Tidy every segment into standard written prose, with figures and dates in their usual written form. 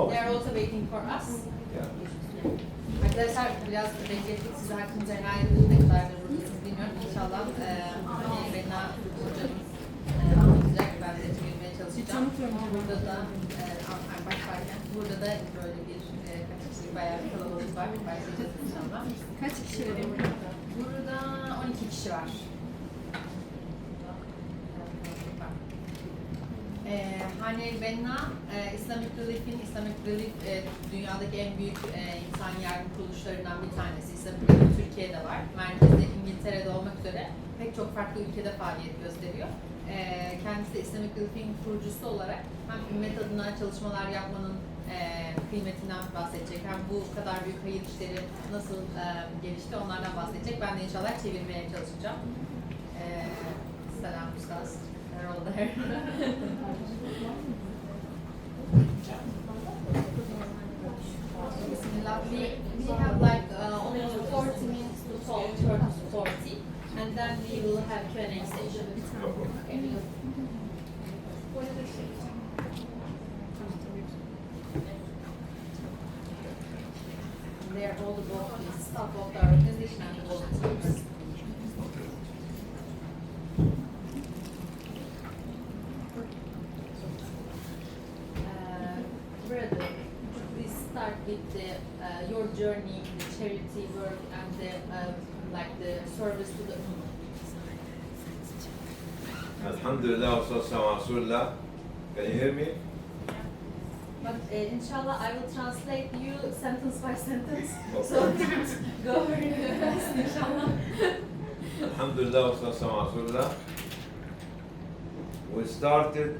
Oh. They are also waiting for us. Yeah. Arkadaşlar biraz beklettik size hakkınızı helal edin. Ne kadardır buradasınız bilmiyorum. İnşallah Benna hocamız anlatacak. Ben de çevirmeye çalışacağım. Burada da başlarken burada da böyle bir kaç kişilik bayağı bir kalabalık var. Başlayacağız inşallah. Kaç kişi var? Burada 12 kişi var. Hani Benna, Islamic Relief dünyadaki en büyük insan yardım kuruluşlarından bir tanesi. Islamic Relief Türkiye'de var. Merkezde İngiltere'de olmak üzere pek çok farklı ülkede faaliyet gösteriyor. Kendisi de Islamic Relief'in kurucusu olarak hem ümmet adına çalışmalar yapmanın kıymetinden bahsedecek, hem bu kadar büyük hayır işleri nasıl gelişti onlardan bahsedecek. Ben de inşallah çevirmeye çalışacağım. Selam Ustaz. They're all there. Bismillah. We have like almost 40 minutes to talk, 30 to 40, and then we will have Q&A session. Okay. They are all the staff of the organization and the volunteers. Brother, please start with your journey in the charity work and the like the service to the Alhamdulillah wa sallallahu ala Rasulullah. Can you hear me? But inshallah I will translate you sentence by sentence. Okay. So go very fast inshallah. Alhamdulillah wa sallallahu ala Rasulullah. We started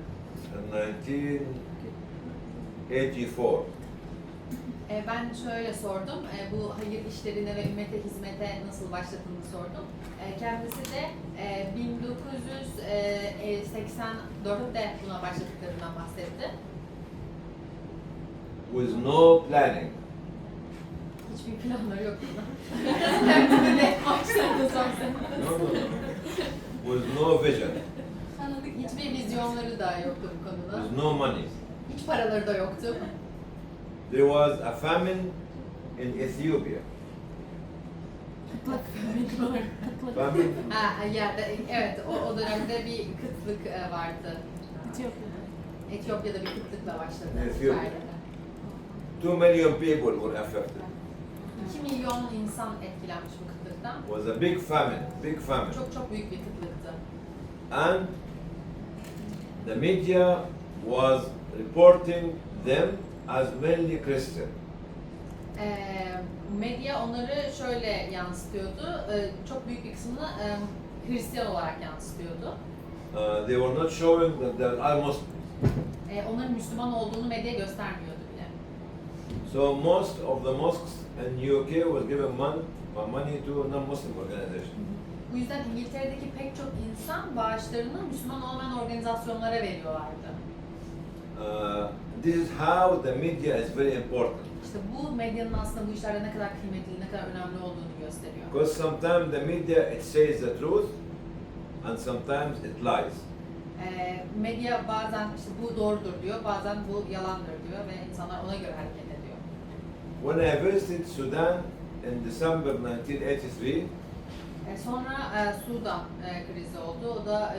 in 1984. Ben şöyle sordum, bu hayır işlerine ve ümmete hizmete nasıl başladığını sordum. Kendisi de 1984'te buna başladıklarından bahsetti. With no planning. Hiçbir planları yok buna. Kendisi de başladı No. With no vision. Hiçbir vizyonları da yoktu bu konuda. With no money. Hiç paraları da yoktu. There was a famine in Ethiopia. Famine. Evet, o dönemde bir kıtlık vardı. Etiyopya'da bir kıtlıkla başladı. Etiyopya. 2 million people were affected. 2 milyon insan etkilenmiş bu kıtlıktan. It was a big famine, big famine. Çok büyük bir kıtlıktı. And the media was reporting them as mainly Christian. Medya onları şöyle yansıtıyordu, çok büyük bir kısmını Hristiyan olarak yansıtıyordu. They were not showing that they are Muslims. Onların Müslüman olduğunu medya göstermiyordu bile. So most of the mosques in UK was given money to non-Muslim organizations. Bu yüzden İngiltere'deki pek çok insan bağışlarını Müslüman olmayan organizasyonlara veriyorlardı. This is how the media is very important. İşte bu medyanın aslında bu işlerde ne kadar kıymetli, ne kadar önemli olduğunu gösteriyor. Because sometimes the media it says the truth and sometimes it lies. Medya bazen işte bu doğrudur diyor, bazen bu yalandır diyor ve insanlar ona göre hareket ediyor. When I visited Sudan in December 1983, Sonra Sudan krizi oldu. O da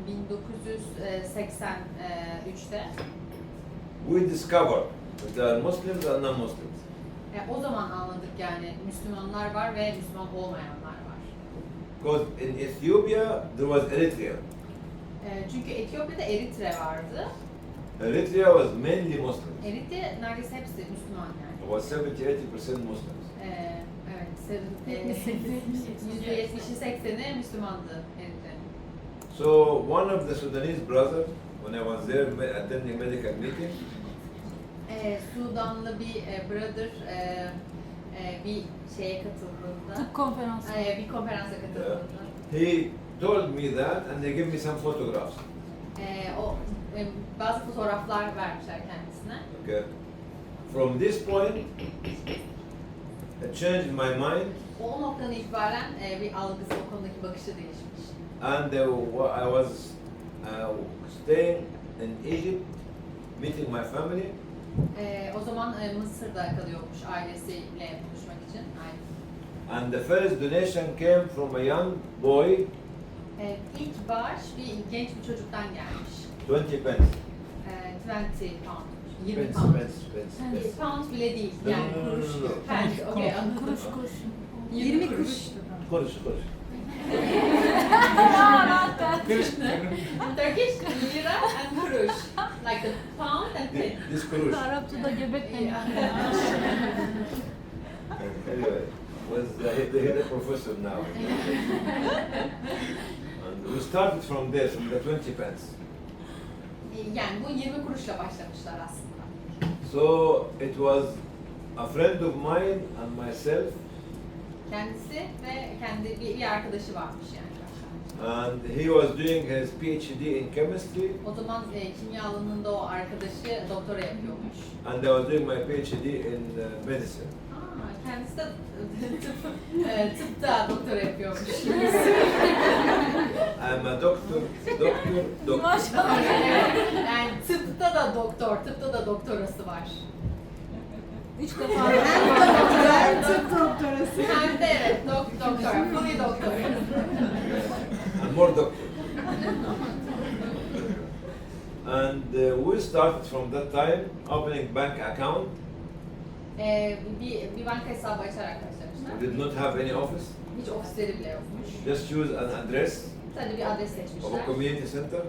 1983'te. we discovered that there are Muslims and non-Muslims. O zaman anladık yani Müslümanlar var ve Müslüman olmayanlar var. Because in Ethiopia there was Eritrea. Çünkü Etiyopya'da Eritre vardı. Eritrea was mainly Muslims. Eritre neredeyse hepsi Müslüman yani. It was 70-80% Muslims. Evet, %70'i 80'i Müslümandı Eritre. So one of the Sudanese brothers, when I was there attending medical meeting, Sudanlı bir brother bir şeye katıldığında, Tıp konferansı. bir konferansa katıldığında, he told me that and they gave me some photographs. Bazı fotoğraflar vermişler kendisine. Okay. From this point, it changed my mind, O noktadan itibaren bir algısı, o konudaki bakışı değişmiş. and I was staying in Egypt, meeting my family. O zaman Mısır'da kalıyormuş ailesiyle buluşmak için. Aynen. And the first donation came from a young boy, İlk bağış bir genç bir çocuktan gelmiş. 20 pence. 20 pound. 20 Pence, pound. pence. Pound bile değil. No, Yani no, no, kuruş. no, no. Pence, okey anladım. Kuruş. 20 kuruş. Kuruş. Turkish lira and kuruş. Like the pound and pence. This kuruş. Arapçada göbek demek. Anyway, he's a professor now. And we started from there, from the 20 pence. Yani bu 20 kuruşla başlamışlar aslında. So it was a friend of mine and myself, Kendisi ve kendi bir arkadaşı varmış yani. and he was doing his PhD in chemistry, O zaman kimya alanında o arkadaşı doktora yapıyormuş. and I was doing my PhD in medicine. Kendisi de tıpta doktora yapıyormuş. I'm a doctor. Maşallah. Yani tıpta da doktorası var. 3 defa. Ben tıp doktorası. Hem de evet, doktor, fully doktor. And more doctor. And we started from that time opening bank account. Bir banka hesabı açarak başlamışlar. We did not have any office. Hiç ofisleri bile yokmuş. Just choose an address Sadece bir adres of a seçmişler. community center,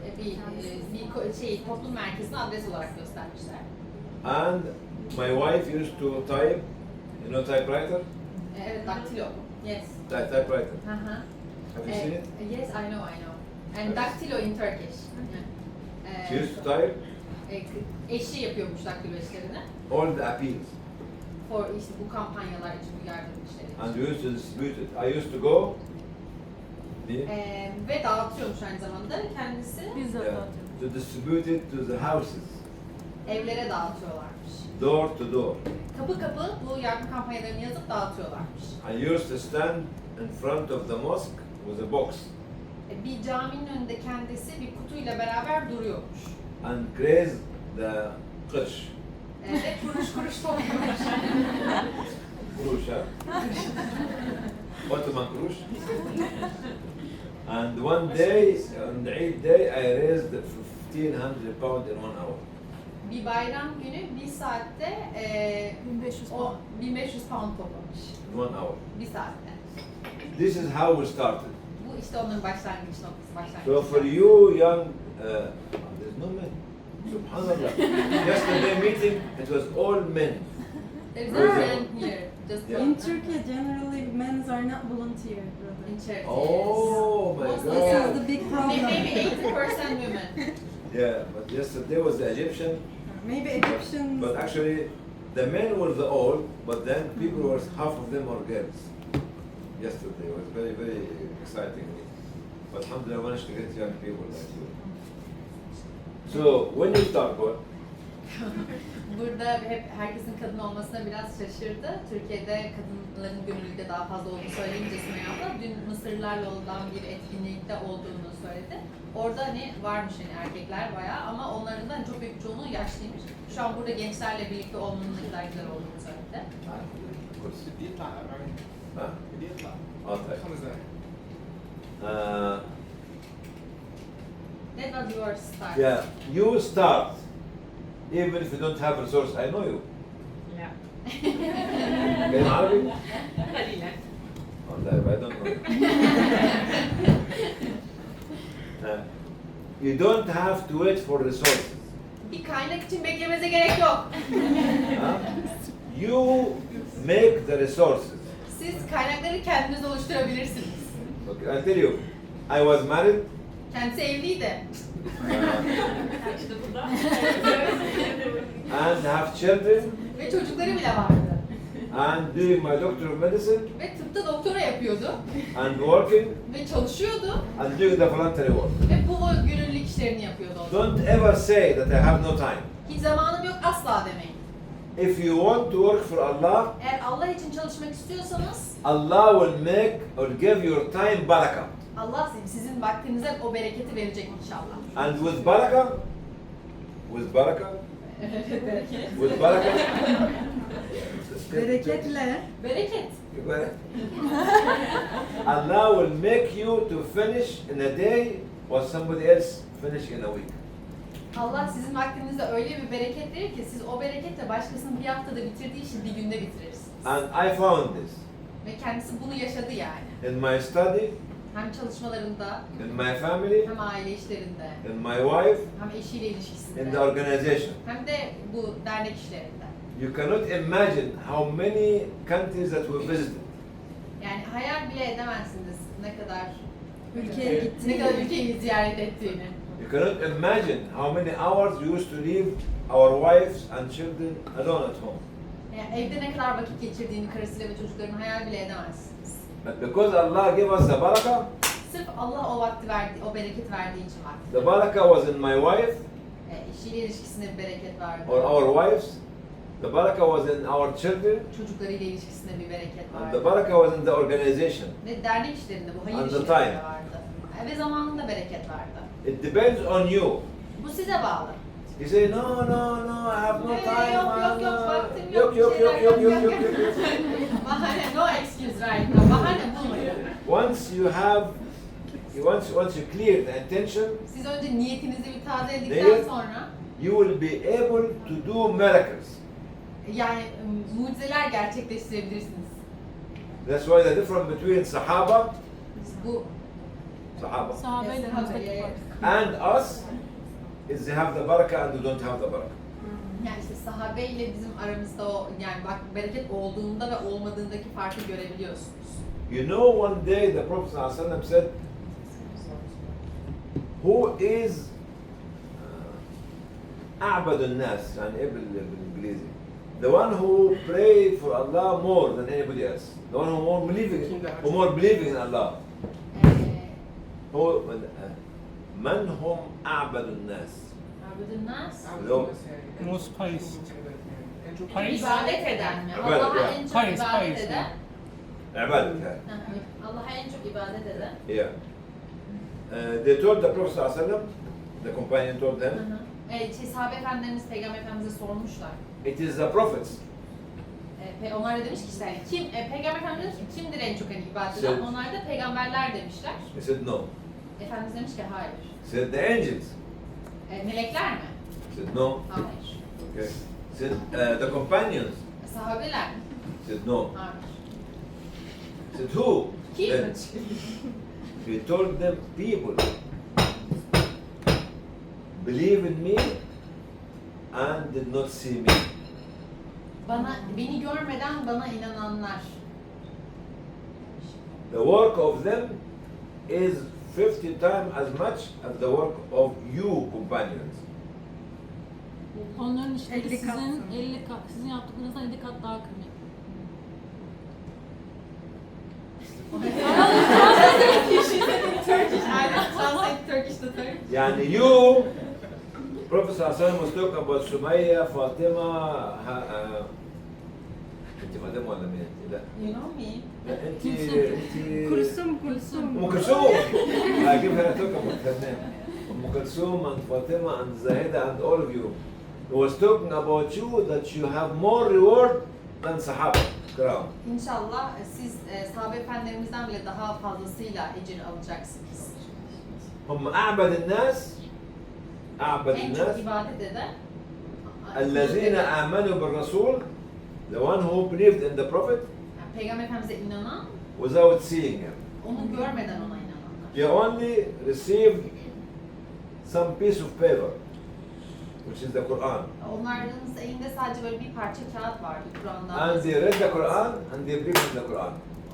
Bir toplum merkezini adres olarak göstermişler. and my wife used to type, typewriter. Evet, daktilo. Yes. Typewriter. Hı hı. Have you seen it? Yes, I know. And daktilo in Turkish. She used to type Eşi yapıyormuş daktilo işlerini. all the appeals, For işte bu kampanyalar için, bu yardım işleri için. and we used to distribute it. I used to go. Ve dağıtıyormuş aynı zamanda kendisi. Biz de Yeah, dağıtıyoruz. to distribute it to the houses, Evlere dağıtıyorlarmış. door to door. Kapı kapı bu yardım kampanyalarını yazıp dağıtıyorlarmış. I used to stand in front of the mosque with a box Bir caminin önünde kendisi bir kutuyla beraber duruyormuş. and graze the kush. Ve kuruş kuruş topluyormuş. Kurush, Ottoman kurush. And one day, on the Eid day, I raised 1,500 pounds in 1 hour. Bir bayram günü bir saatte 1500 o 1500 pound toplamış. In 1 hour. Bir saatte. This is how we started. Bu işte onların başlangıç noktası, So for you young, there's no men. Subhanallah. Yesterday meeting, it was all men. There is Really? no man here. Just Yeah. In Turkey, generally, men are not volunteer, brother. in church. Oh my Mostly This God. is the big Maybe problem. 80% women. Yeah, but yesterday was the Egyptian. Maybe Egyptians. But actually, the men were the old, but then people were, half of them were girls. Yesterday was very, very exciting. But alhamdulillah, I managed to get young people like you. So, when you start, what? Burada hep herkesin kadın olmasına biraz şaşırdı. Türkiye'de kadınların gönüllüde daha fazla olduğunu söyleyince Sümeyye abla, dün Mısırlılarla olan bir etkinlikte olduğunu söyledi. Orada hani varmış hani erkekler bayağı ama onların da çok büyük çoğunluğu yaşlıymış. Şu an burada gençlerle birlikte olmanın ne kadar güzel olduğunu söyledi. بيطلع أربعين Huh? بيطلع Oh, طيب. 5 دقايق That was your start. Yeah, you start. Even if you don't have resources, I know you. لا. In Arabic? قليلا. Oh, no, I don't know. You don't have to wait for resources. Bir kaynak için beklemenize gerek yok. Huh? You make the resources. Siz kaynakları kendiniz oluşturabilirsiniz. Okay, I tell you, I was married. Kendisi evliydi. And have children Ve çocukları bile vardı. and doing my doctor of medicine Ve tıpta doktora yapıyordu. and working Ve çalışıyordu. and doing the voluntary work. Ve bu gönüllülük işlerini yapıyordu o zaman. Don't ever say that I have no time. Hiç zamanım yok asla demeyin. If you want to work for Allah, Eğer Allah için çalışmak istiyorsanız Allah will make or give your time barakah. Allah sizin vaktinize o bereketi verecek inşallah. And with barakah, Evet, bereket. With barakah. Bereketle. Bereket. You got it? Allah will make you to finish in a day what somebody else finish in a week. Allah sizin vaktinizde öyle bir bereket verir ki siz o bereketle başkasının bir haftada bitirdiği işi bir günde bitirirsiniz. And I found this Ve kendisi bunu yaşadı yani. in my study, Hem çalışmalarında, in my family, hem aile işlerinde, in my wife, hem eşiyle ilişkisinde, in the organization. hem de bu dernek işlerinde. You cannot imagine how many countries that we visited. Yani hayal bile edemezsiniz ne kadar Ülkeye gitti. ne kadar ülkeyi ziyaret ettiğini. You cannot imagine how many hours we used to leave our wives and children alone at home. Yani evde ne kadar vakit geçirdiğini karısıyla ve çocuklarının hayal bile edemezsiniz. But because Allah gave us the barakah, Sırf Allah o vakti verdi, o bereket verdiği için vakti. the barakah was in my wife Eşiyle ilişkisinde bir bereket vardı. or our wives. The barakah was in our children, Çocuklarıyla ilişkisinde bir bereket and vardı. the barakah was in the organization. Ve dernek işlerinde, bu hayır And the işlerinde time. vardı. Ve zamanında bereket vardı. It depends on you. Bu size bağlı. You say no, no, no, I have no time. Yok, vaktim yok, Yok, bir yok, şeyler yok, yok, yok, yok, yok. Bahane, no excuse right now. Bahane bulmayın. Once you have, once you clear the intention, Siz önce niyetinizi bir tazeledikten Niyet. sonra you will be able to do miracles. yani mucizeler gerçekleştirebilirsiniz. That's why the difference between Sahaba, Bu Sahabeyle Yes, aramızdaki yes. fark. and us is they have the barakah and they don't have the barakah. yani işte sahabe ile bizim aramızda o yani bak bereket olduğunda ve olmadığındaki farkı görebiliyorsunuz. You know, one day the Prophet ﷺ said, who is أعبد الناس يعني إيه بالإنجليزي? The one who pray for Allah more than anybody else. The one who more believing in Allah. هو من هم أعبد الناس؟ Abudun nas, Most pious. Pious? ibadet eden mi? İbadet, Allah'a yeah. en çok Pious, ibadet pious, eden. عبادة يعني. Allah'a en çok ibadet eden. Yeah. They told the Prophet ﷺ, the companion told them, Sahabe efendilerimiz Peygamber Efendimiz'e sormuşlar. it is the prophets. Onlar da demiş ki işte kim, Peygamber Efendimiz demiş ki kimdir en çok hani ibadet eden? Evet. Onlar da peygamberler demişler. He said no. Efendimiz demiş ki hayır. He said the angels. Melekler mi? He said no. Hayır. Okay. He said the companions. Sahabeler mi? He said no. Hayır. He said who? Kim? Then he told them people believe in me and did not see me. Beni görmeden bana inananlar. The work of them is 50 times as much as the work of you companions. Onların işleri 50 kat sizin sonra. 50 kat, sizin yaptıklarınızdan 50 kat daha kıymetli. Turkish, I don't translate Turkish to Turkish. Yani you, Prophet ﷺ was talking about Sumaya, Fatima, انت مدام ولا مين؟ لا You know me. لا انت Kursum. ام كلثوم. I give her a talk about her name. Umm Kulthum and Fatima and Zahida and all of you. He was talking about you that you have more reward than Sahaba. Kiram. İnşallah siz sahabe efendilerimizden bile daha fazlasıyla ecir alacaksınız. هم أعبد الناس أعبد En çok الناس ibadet eden الذين آمنوا بالرسول, the one who believed in the Prophet yani Peygamber Efendimiz'e inanan, without seeing him. onu görmeden ona inananlar. You only received some piece of paper, which is the Quran. Onların elinde sadece böyle bir parça kağıt vardı Kur'an'dan. And they read the Quran and they believed in the Quran.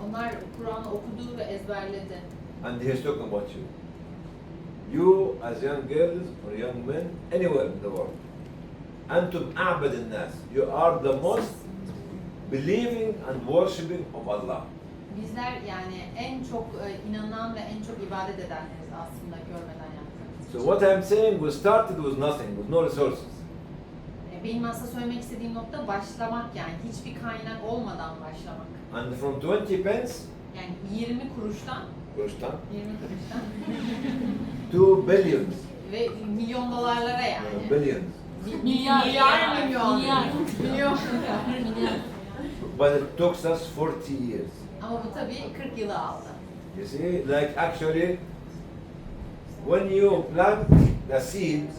Onlar Kur'an'ı okudu ve ezberledi. And he is talking about you. You as young girls or young men anywhere in the world. أنتم أعبد الناس. You are the most believing and worshipping of Allah. Bizler yani en çok inanan ve en çok ibadet edenleriz aslında görmeden yaptığımız. So what I'm saying, we started with nothing, with no resources. Benim aslında söylemek istediğim nokta başlamak yani hiçbir kaynak olmadan başlamak. And from 20 pence, Yani 20 kuruştan, kuruştan, 20 kuruştan to billions, ve milyon dolarlara yani. billions. Milyar. Milyon. Milyar. But it took us 40 years. Ama bu tabii 40 yılı aldı. You see, like actually, when you plant the seeds,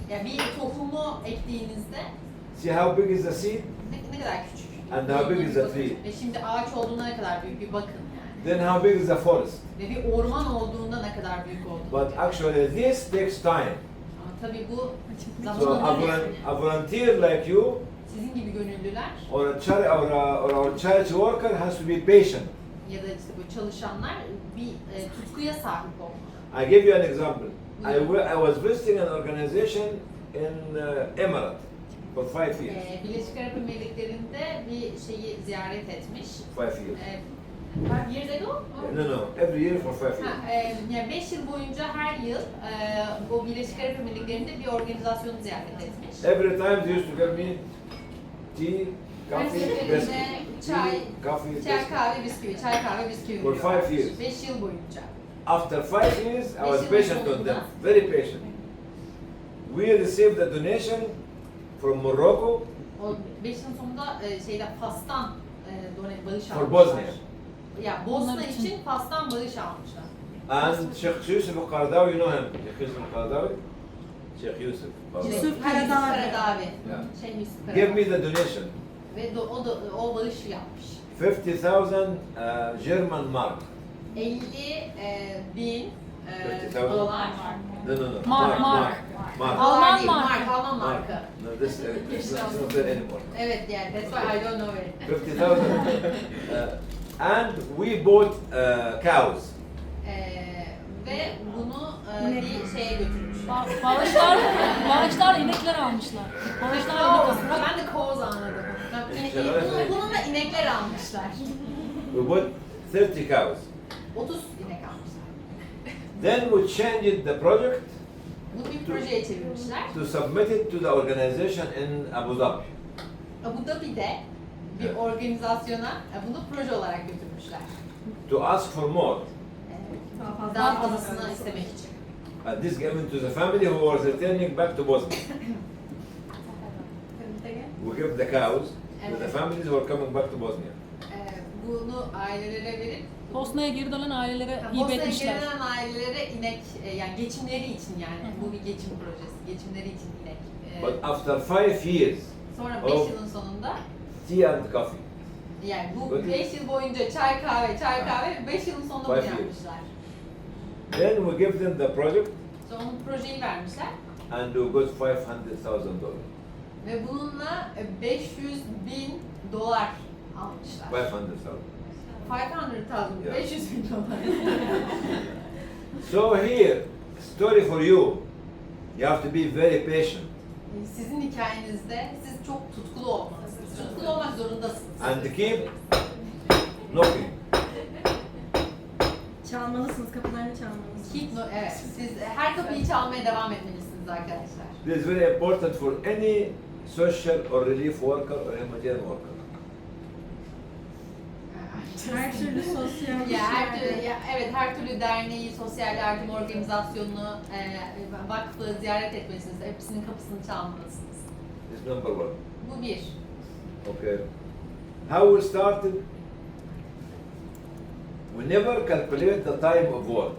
Yani bir tohumu ektiğinizde see how big is the seed? ne kadar küçük. And how big is the tree? Ve şimdi ağaç olduğunda ne kadar büyük bir bakın yani. Then how big is the forest? Ve bir orman olduğunda ne kadar büyük olduğunu. But actually, this takes time. Ama tabii bu So zaman alıyor. a volunteer like you Sizin gibi gönüllüler or a charity worker has to be patient. ya da işte bu çalışanlar bir tutkuya sahip olmalı. I give you an example. I was visiting an organization in Emirates for 5 years. Birleşik Arap Emirlikleri'nde bir şeyi ziyaret etmiş. 5 years. 5 years ago? No, no, every year for 5 years. Yani 5 yıl boyunca her yıl o Birleşik Arap Emirlikleri'nde bir organizasyonu ziyaret etmiş. Every time they used to give me tea, Her coffee, seferinde biscuit. çay, Coffee, çay biscuit. kahve bisküvi, çay kahve bisküvi For veriyorlar. 5 years. 5 yıl boyunca. After 5 years, I was Beş yılın patient on sonunda- them, very patient. We received a donation from Morocco O 5 yılın sonunda şeyde Fas'tan bağış almışlar. for Bosnia. Ya Bosna Onlar için. için Fas'tan bağış almışlar. And Sheikh Yusuf al-Qaradawi, you know him? Sheikh Yusuf al-Qaradawi? Sheikh Yusuf. Yusuf Karadağ. Karadavi. Yeah. Şey Yusuf Give Karadağ. me the donation. Ve o bağışı yapmış. 50,000 German mark. 50.000 50.000. dolar. No, no, no. Mark. Mark. Alman değil, marka. Alman marka. No, it's not there anymore. Evet yani that's why I don't know it. 50,000. And we bought cows. Ve bunu bir şeye götürmüşler. Bağışlar inekler almışlar. Bağışlar inek Cows. almışlar. Ben de cows anladım. Bununla inekler almışlar. We bought 30 cows. 30 inek almışlar. Then we changed the project Bunu bir projeye çevirmişler. to submit it to the organization in Abu Dhabi. Abu Dhabi'de bir organizasyona bunu proje olarak götürmüşler. To ask for more. Daha fazlasını istemek için. And this given to the family who was returning back to Bosnia. We give the cows to the families who are coming back to Bosnia. Bunu ailelere verip Bosna'ya geri dönen ailelere hibe Bosna'ya etmişler. gelen ailelere inek, yani geçimleri için yani bu bir geçim projesi, geçimleri için inek. But after 5 years Sonra 5 of yılın sonunda tea and coffee, yani bu Bakın. 5 yıl boyunca çay kahve 5 yılın sonunda bunu 5 years. yapmışlar. then we give them the project Sonra onun projeyi vermişler and we got $500,000. ve bununla 500.000 dolar almışlar. 500,000. 500.000, Yeah. 500.000 dolar. So here, story for you. You have to be very patient Sizin hikayenizde siz çok tutkulu olmalısınız. Tutkulu olmak zorundasınız. and keep knocking. Çalmalısınız, kapılarını çalmalısınız. Evet, siz her kapıyı çalmaya devam etmelisiniz arkadaşlar. This is very important for any social or relief worker or humanitarian worker. Her türlü sosyal Ya her işlerde. türlü, evet her türlü derneği, sosyal yardım organizasyonunu, vakfı ziyaret etmelisiniz. Hepsinin kapısını çalmalısınız. This number one. Bu bir. Okay. How we started? We never calculate the time of work.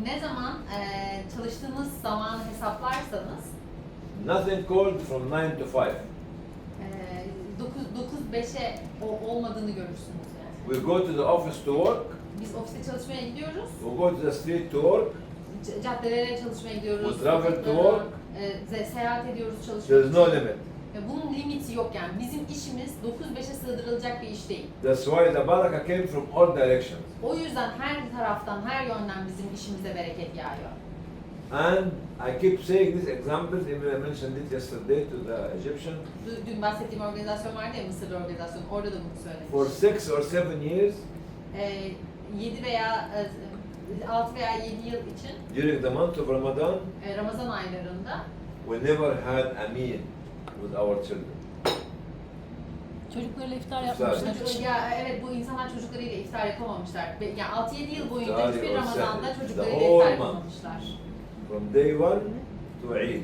Ne zaman çalıştığınız zamanı hesaplarsanız Nothing called from 9 to 5. 9-5'e olmadığını görürsünüz yani. We go to the office to work. Biz ofiste çalışmaya gidiyoruz. We go to the street to work. Caddelere çalışmaya gidiyoruz. We travel to sokaklara, work. Seyahat ediyoruz çalışmak There is no için. limit. Ve bunun limiti yok yani. Bizim işimiz 9-5'e sığdırılacak bir iş değil. That's why the baraka came from all directions. O yüzden her taraftan, her yönden bizim işimize bereket yağıyor. And I keep saying these examples, even I mentioned it yesterday to the Egyptian. Dün bahsettiğim organizasyon vardı ya, Mısırlı organizasyon, orada da bunu söylemiş. For 6 or 7 years, 7 veya 6 veya 7 yıl için during the month of Ramadan, Ramazan aylarında we never had a meal with our children. Çocuklarla iftar İftar. yapmışlar. ya evet bu insanlar çocuklarıyla iftar yapamamışlar. Yani 6-7 yıl boyunca İftar hiçbir or Ramazan'da seven. çocuklarıyla The whole iftar month. yapamamışlar. From day 1 to Eid.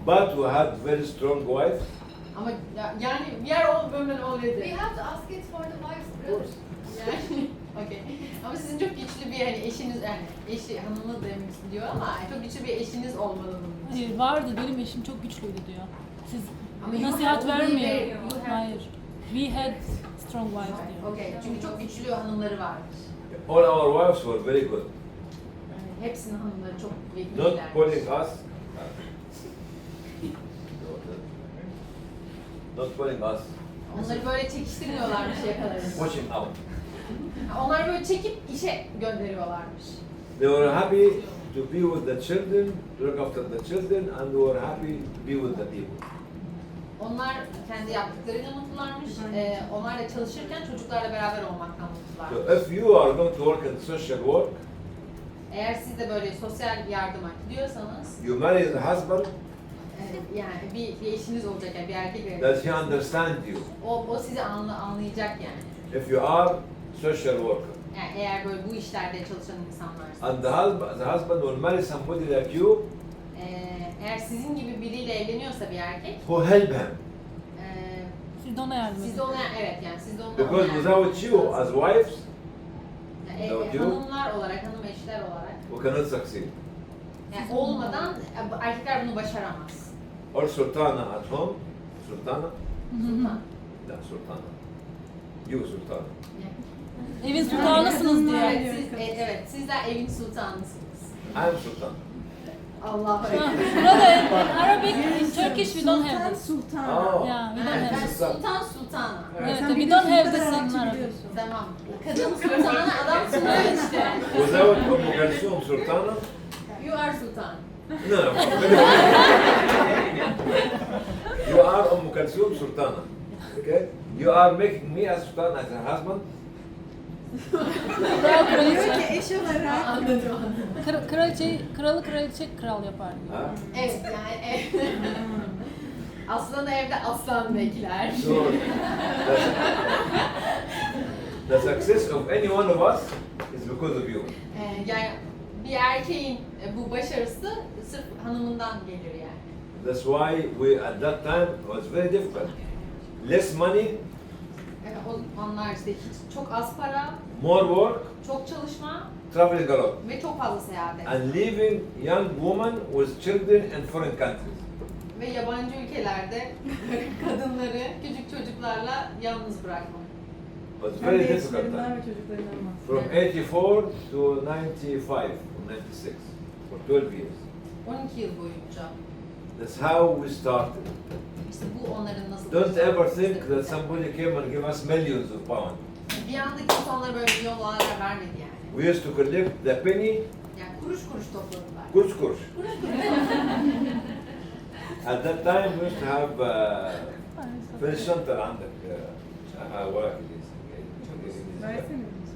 But we had very strong wives. Ama yani we are all women already. We have to ask it for the wives, brothers. Yani okey. Ama sizin çok güçlü bir hani eşiniz yani eşi hanımı demek diyor ama çok güçlü bir eşiniz olmalı bunun için. Hayır vardı, benim eşim çok güçlüydü diyor. Siz Ama you nasihat have- vermiyor. you have- Hayır. We had strong wives diyor. Okey. Çünkü çok güçlü hanımları varmış. All our wives were very good. Yani hepsinin hanımları çok Not iyiler. pulling us. Not pulling us. Onları böyle çekiştirmiyorlarmış yakalarını. Pushing out. Onlar böyle çekip işe gönderiyorlarmış. They were happy to be with the children, look after the children, and they were happy to be with the people. Onlar kendi yaptıklarıyla mutlularmış. Onlar da çalışırken çocuklarla beraber olmaktan mutlular. So if you are going to work in social work, Eğer siz de böyle sosyal yardıma gidiyorsanız, you marry the husband, yani bir eşiniz olacak yani bir erkek that he understand you. o sizi anlayacak yani. If you are social worker, Yani eğer böyle bu işlerde çalışan insanlarsa. and the husband will marry somebody like you, Eğer sizin gibi biriyle evleniyorsa bir erkek, who help him. Siz de ona yardım siz edin. de ona evet yani siz de ona Because without you as wives, without you, hanımlar olarak, hanım eşler olarak we cannot succeed. yani olmadan erkekler bunu başaramaz. Or sultana at home, sultana, Sultan. no sultana, you sultana. Evin sultanısınız diyor. Evet, evet, sizler evin sultanısınız. I am sultan. Allah'a Burada in Arabic, in Turkish we don't have this. Sultan. Oh, Yeah, we don't Ben have this. sultan sultana. Evet, Sen we biliyorsun, don't have bu this kadar in Arapça Arabic. biliyorsun. Tamam. Kadın sultana, adam sultan işte. without Kulsum sultana, You are sultan. no, you are Kulsum sultana. Okay, you are making me as sultan as a husband. Kral Diyor kraliçe. ki eş olarak Anladım. Kralı kraliçe kral yapar. Huh? Evet yani aslanı evde aslan bekler. So the success of any one of us is because of you. Yani bir erkeğin bu başarısı sırf hanımından gelir yani. That's why we at that time was very difficult. Less money, O anlar işte hiç çok az para, more work, çok çalışma traveling a lot, ve çok fazla seyahat etme. and leaving young women with children in foreign countries. Ve yabancı ülkelerde kadınları küçük çocuklarla yalnız bırakmak. It was hem very de difficult eşlerinden time. ve çocuklarından From bahsediyor. 84 to 95, from 96, for 12 years. 12 yıl boyunca. That's how we started. İşte bu onların nasıl... Don't ever think that somebody came and gave us millions of pounds. Bir anda kimse onlara böyle milyon dolarlar vermedi yani. We used to collect the penny, Yani kuruş kuruş topladılar. kuruş kuruş. At that time we used to have في الشنطة عندك ورق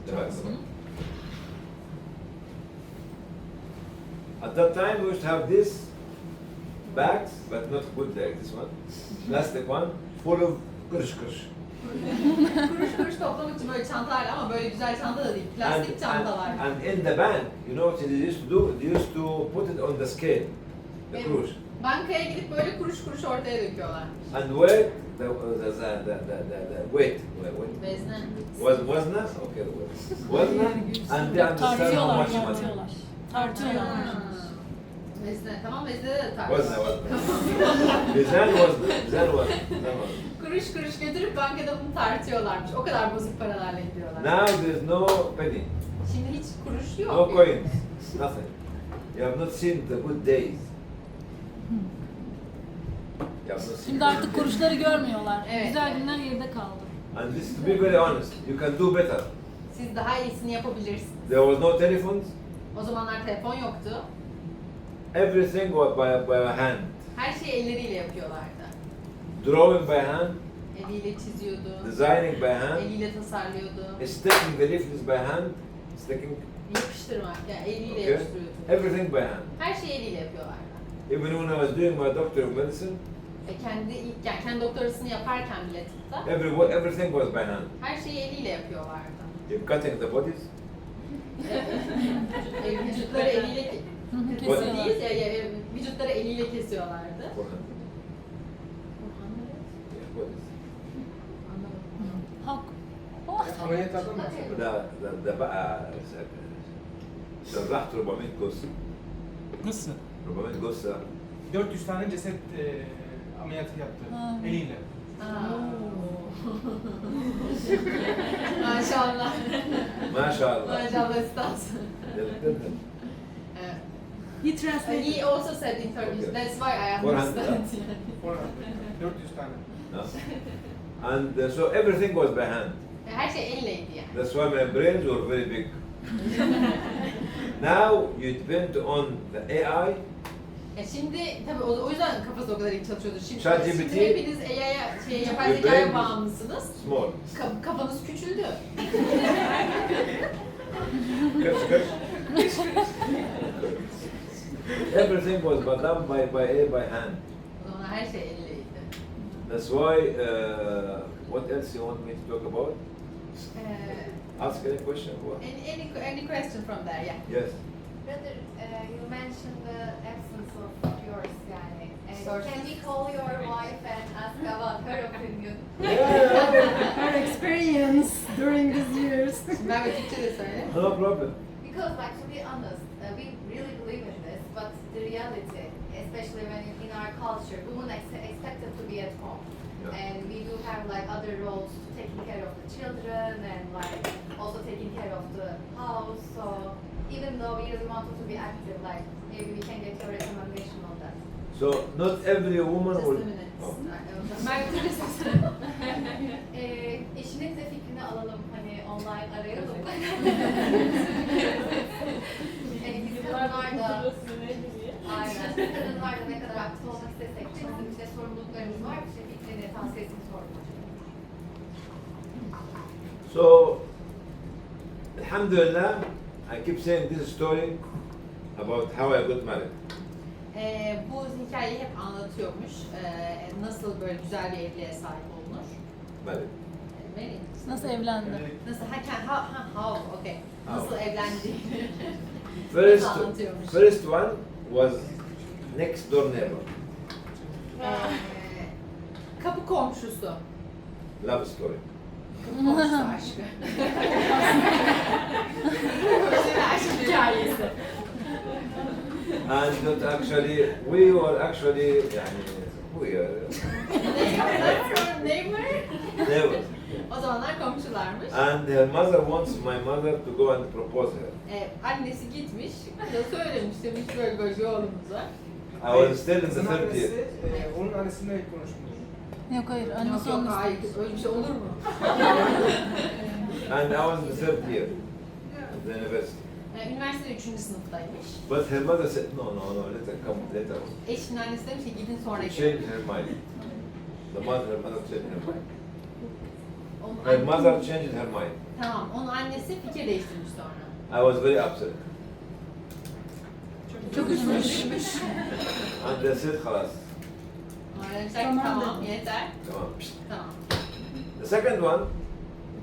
Versene. At that time we used to have this bags, but not good like this one, plastic one, full of kuruş kuruş. Kuruş kuruş toplamak için böyle çantalar ama böyle güzel çanta da değil. Plastik çantalar. And in the bank, you know what they used to do? They used to put it on the scale, the Evet. kuruş. Bankaya gidip böyle kuruş kuruş ortaya döküyorlar. And weigh the weight. Vezne. Wazna? Okay, wazna. And they understand how Tartıyorlar, much money. tartıyorlar. Tartıyorlar. Vezne. Tamam vezne de tartıyor. Wazna, wazna. Mizan wazna, mizan wazna. Kuruş kuruş götürüp bankada bunu tartıyorlarmış. O kadar bozuk paralarla gidiyorlar. Now there's no penny, Şimdi hiç kuruş yok. no coins, nothing. You have not seen the good days. You have not seen. Şimdi artık kuruşları görmüyorlar. Evet. Güzel günler geride kaldı. And this, to be very honest, you can do better. Siz daha iyisini yapabilirsiniz. There was no telephones. O zamanlar telefon yoktu. Everything was by hand. Her şeyi elleriyle yapıyorlardı. Drawing by hand, Eliyle çiziyordu. designing by hand, Eliyle tasarlıyordu. sticking the leaflets by hand, sticking. Yapıştırmak, yani eliyle Okay. yapıştırıyordu. Everything by hand. Her şeyi eliyle yapıyorlardı. Even when I was doing my doctor of medicine, Kendi doktorasını yaparken bile tıpta everything was by hand. her şeyi eliyle yapıyorlardı. You're cutting the bodies, Vücutları eliyle Kesiyorlar. Değil ya, vücutları eliyle kesiyorlardı. 400. Yeah, what is? Halk. Ameliyatlardan mı bahsediyorsun? ده بقى جرحت 400 جثة. Nasıl? 400 جثة 400 tane ceset ameliyatı yaptı Ha. eliyle. Maşallah. ما شاء الله. Maşallah üstad. He translated. He also said in Turkish, Okay. that's why I 400. understand. 400 tane. No? And so everything was by hand. Her şey elleydi yani. That's why my brains were very big. Now you depend on the AI. Şimdi tabii o yüzden kafası o kadar iyi çalışıyordur. Şimdi ChatGPT. hepiniz AI'ya, yapay Your zekaya brain is bağımlısınız. Small. Kafanız küçüldü. Everything was done by hand. O zaman her şey elleydi. That's why. What else you want me to talk about? Ask any question. What? Any question from there? Yeah. Yes. Brother, you mentioned the absence of yours yani. Source. Can we call your wife and ask about her opinion? Our experience during these years. Şimdi ben bir Türkçe de söyle. No problem. Because like to be honest, we really believe in this, but the reality, especially when in our culture, women expected to be at home. Yeah. And we do have like other roles to taking care of the children and like also taking care of the house. So even though we really wanted to be active, like maybe we can get your recommendation on that. So not every woman Just a will. minute. Oh. Ben Türkçe Eşinin de fikrini alalım, hani online arayalım. Biz kadınlar da, aynen, kadınlar da ne kadar aktif olmak istesek de bizim işte sorumluluklarımız var, işte fikrini, tavsiyesini sormak. So, Alhamdulillah, I keep saying this story about how I got married. Bu hikayeyi hep anlatıyormuş. Nasıl böyle güzel bir evliliğe sahip olunur? Married. Mary, Nasıl evlendi? nasıl? How, okay. Nasıl evlendiğini. First, anlatıyormuş. first one was next door neighbor. Kapı komşusu. Love story. Kapı komşusu aşkı. Aşk hikayesi. And not actually, we were actually, yani, we are Neighbor. neighbors. O zamanlar komşularmış. And her mother wants my mother to go and propose her. Annesi gitmiş, kıza söylemiş, demiş böyle böyle bir oğlumuz var. I was still in the Kızın third year. annesi, onun annesiyle konuşmuş. Yok hayır, Yok annesi yok onu hayır, istemiş. öyle bir şey olur mu? And I was in the third year of the university. Üniversitede 3. sınıftaymış. But her mother said, no, let her come later. Eşinin annesi demiş ki gidin sonra She gelin. changed her mind. Her mother changed her mind. Onun Her anne- mother changed her mind. Tamam, onun annesi fikir değiştirmiş sonra. I was very upset. Çok üzülmüş. And they said, خلاص, Sonra demişler ki Tamam tamam dedi. yeter. tamam. Pişt. Tamam. The second one,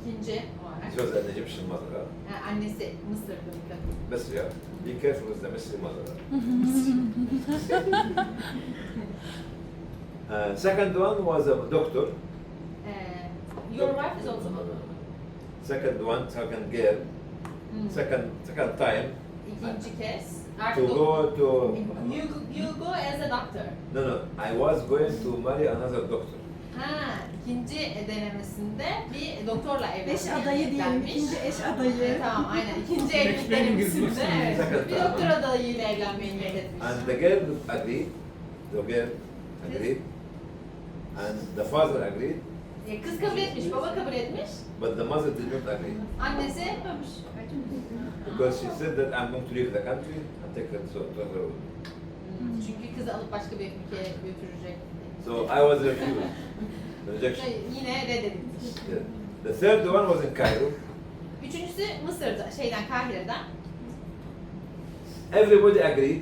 İkinci olarak. she was an Egyptian mother. Annesi Mısırlı bir kadın. Misri, yeah. Be careful with the Misri mother. Second one was a doctor. Your wife is also mother. Second one, second girl. Second time İkinci kez. to Artık go to. you go as a doctor. No, I was going to marry another doctor. İkinci denemesinde bir doktorla evlenmiş. Eş adayı diyelim. İkinci eş adayı. Tamam aynen. İkinci evlilik denemesinde evet, bir doktor adayıyla evlenmeyi niyet etmiş. And the girl agreed. The girl agreed. And the father agreed. Kız kabul etmiş, baba kabul etmiş. But the mother did not agree. Annesi yapmamış. Because she said that I'm going to leave the country and take her to her own. Çünkü kızı alıp başka bir ülkeye götürecek. So I was refused. Rejection. Yine reddedilmiş. Yeah. The third one was in Cairo. Üçüncüsü Mısır'da, Kahire'den. Everybody agreed.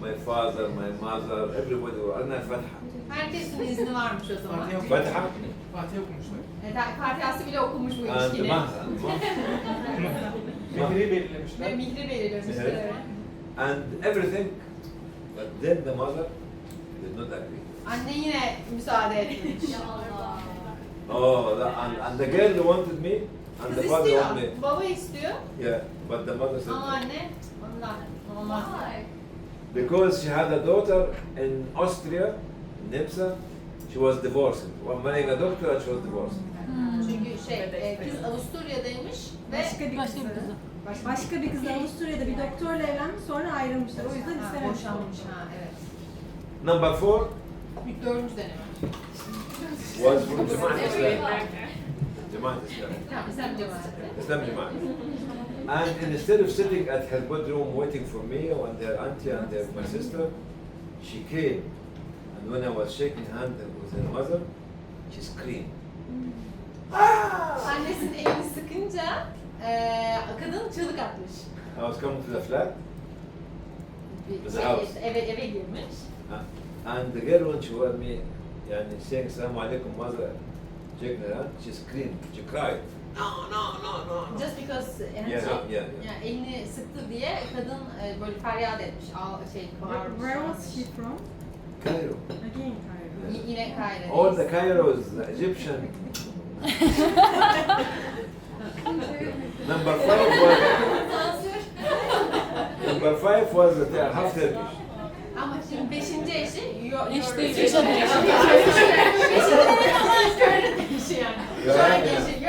My father, my mother, everybody were. And Fatiha. Herkesin izni varmış o zaman. Fatiha. Fatih okumuşlar. Fatihası bile okunmuş bu And ilişkinin. Maha. Mehri belirlemişler. Ve mihri belirlemişler. Evet. Evet. and everything. But then the mother did not agree. Anne yine müsaade etmemiş. Oh, and the girl wanted me, and Kız the father istiyor, wanted me. baba istiyor Yeah, but the mother said ama no. anne ondan olmaz. Why? Because she had a daughter in Austria, Nimsa, she was divorced. When marrying a doctor, she was divorced. Çünkü kız Avusturya'daymış ve Başka bir Başka bir kızı. kızı. Başka bir kızla Avusturya'da bir doktorla evlenmiş, sonra ayrılmışlar. O yüzden istememiş. boşanmış. Ha, evet. Number 4 Bir dördüncü deneme. was from Jamaat Islam. Jamaat Islam. Tamam, İslam cemaati. Islam Jamaat. And instead of sitting at her bedroom waiting for me and her auntie and my sister, she came. And when I was shaking hands with her mother, she screamed. Annesinin elini sıkınca kadın çığlık atmış. I was coming to the flat, Bir The house. eve girmiş. and the girl when she heard me saying Assalamu alaikum mother, shaking her hand, she screamed, she cried. No. Just because Yeah. yani elini sıktı diye kadın böyle feryat etmiş. Bağırmış. Where was she from? Cairo. Again Cairo. Yine Kahire'deyiz. All the Cairos, the Egyptian. Number 5 was that they are half Turkish. Ama şimdi beşinci eşi Eş değil, Beşinci eş adı. eşi yani. Şöyle eşi,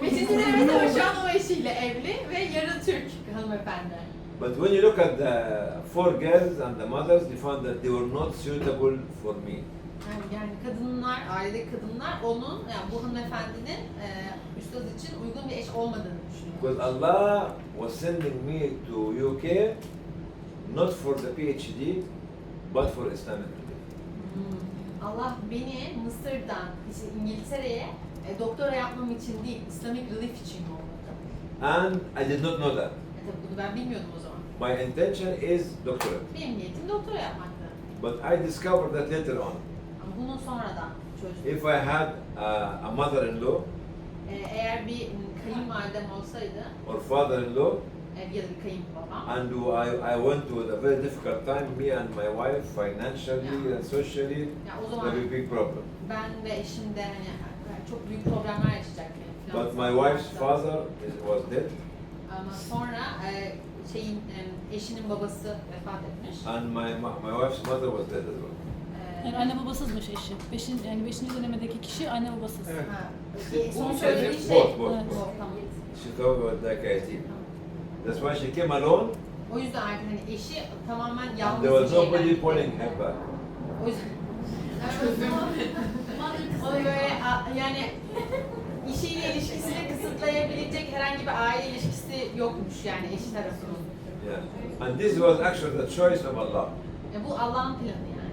beşinci denemede o şu an o eşiyle evli ve yarı Türk hanımefendi. But when you look at the 4 girls and the mothers, you found that they were not suitable for me. Yani kadınlar, ailedeki kadınlar onun, yani bu hanımefendinin üstad için uygun bir eş olmadığını düşünüyor. Because Allah was sending me to UK not for the PhD, but for Islamic religion. Allah beni Mısır'dan işte İngiltere'ye doktora yapmam için değil, Islamic Relief için yolladı. And I did not know that. Tabii bunu ben bilmiyordum o zaman. My intention is doctorate. Benim niyetim doktora yapmaktı. But I discovered that later on. Ama bunu sonradan çözdüm. If I had a mother-in-law Eğer bir kayınvalidem olsaydı or father-in-law, ya da bir kayınbabam, and I went through a very difficult time, me and my wife, financially and socially, ya o there zaman will be a big problem. ben ve eşim de hani çok büyük problemler yaşayacaktık. But my wife's father was dead, Ama sonra eşinin babası vefat etmiş. and my wife's mother was dead as well. Yani anne babasızmış eşi. Beşinci denemedeki kişi anne babasız. Evet. Son Both, söylediği şey. both. Evet. Tamam. She thought it was like a team. That's why she came alone, O yüzden artık hani eşi tamamen and yalnız there was bir nobody evlendik. pulling her back. O yüzden o böyle yani işiyle ilişkisini kısıtlayabilecek herhangi bir aile ilişkisi yokmuş yani eşi tarafının. Yeah. And this was actually the choice of Allah. Bu Allah'ın planı yani.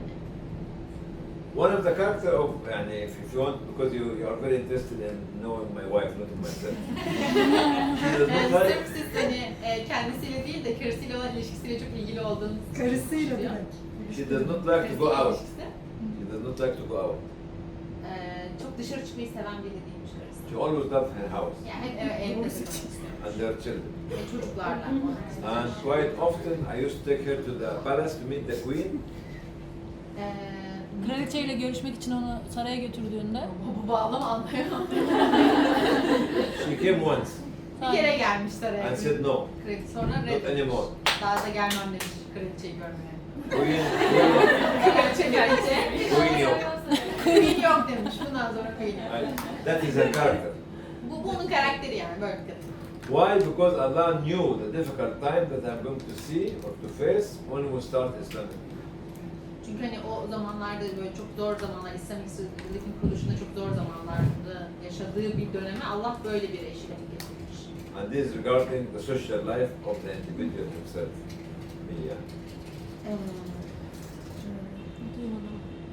One of the character of, if you want, because you are very interested in knowing my wife, not in myself. She does not like, Sırf siz hani kendisiyle değil de karısıyla olan ilişkisiyle çok ilgili olduğunuz Karısıyla düşünüyor. direkt. she does not like to go Karısıyla out. ilişkisi, She does not like to go out. çok dışarı çıkmayı seven biri değilmiş karısı. She always loved her house Yani hep evde kalmak istiyor. and their children. Ve çocuklarla. And quite often I used to take her to the palace to meet the queen. Kraliçeyle görüşmek için onu saraya götürdüğünde Bu bağlama anlıyor. She came once Bir kere gelmiş saraya. and said no, Kraliçe sonra not reddetmiş. anymore. Daha da gelmem demiş kraliçeyi görmeye. Queen, Kraliçe. queen yok. Queen yok demiş. Bundan sonra Queen yok. That is her character. Bu bunun karakteri yani böyle bir kadın. Why? Because Allah knew the difficult time that I'm going to see or to face when we start Islamic. Çünkü hani o zamanlarda böyle çok zor zamanlar, İslamic Relief'in kuruluşunda çok zor zamanlarda yaşadığı bir döneme Allah böyle bir eşlik getirmiş. And this is regarding the social life of the individual himself. Me, yeah.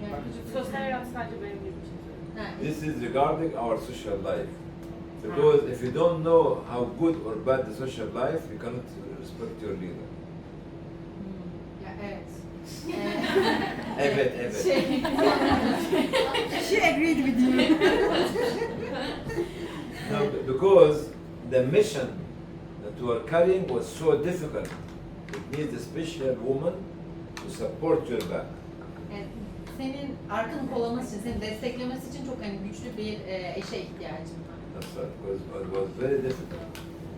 Yani, Sosyal hayat sadece benim gibi bir şey. ha, This is regarding our social life. Because if you don't know how good or bad the social life, you cannot respect your leader. ya evet. Evet, evet. She agreed with you. No, because the mission that were carrying was so difficult. It needs a special woman to support your back. Yani senin arkanı kollaması için, seni desteklemesi için çok hani güçlü bir eşe ihtiyacın var. That's right. It was very difficult.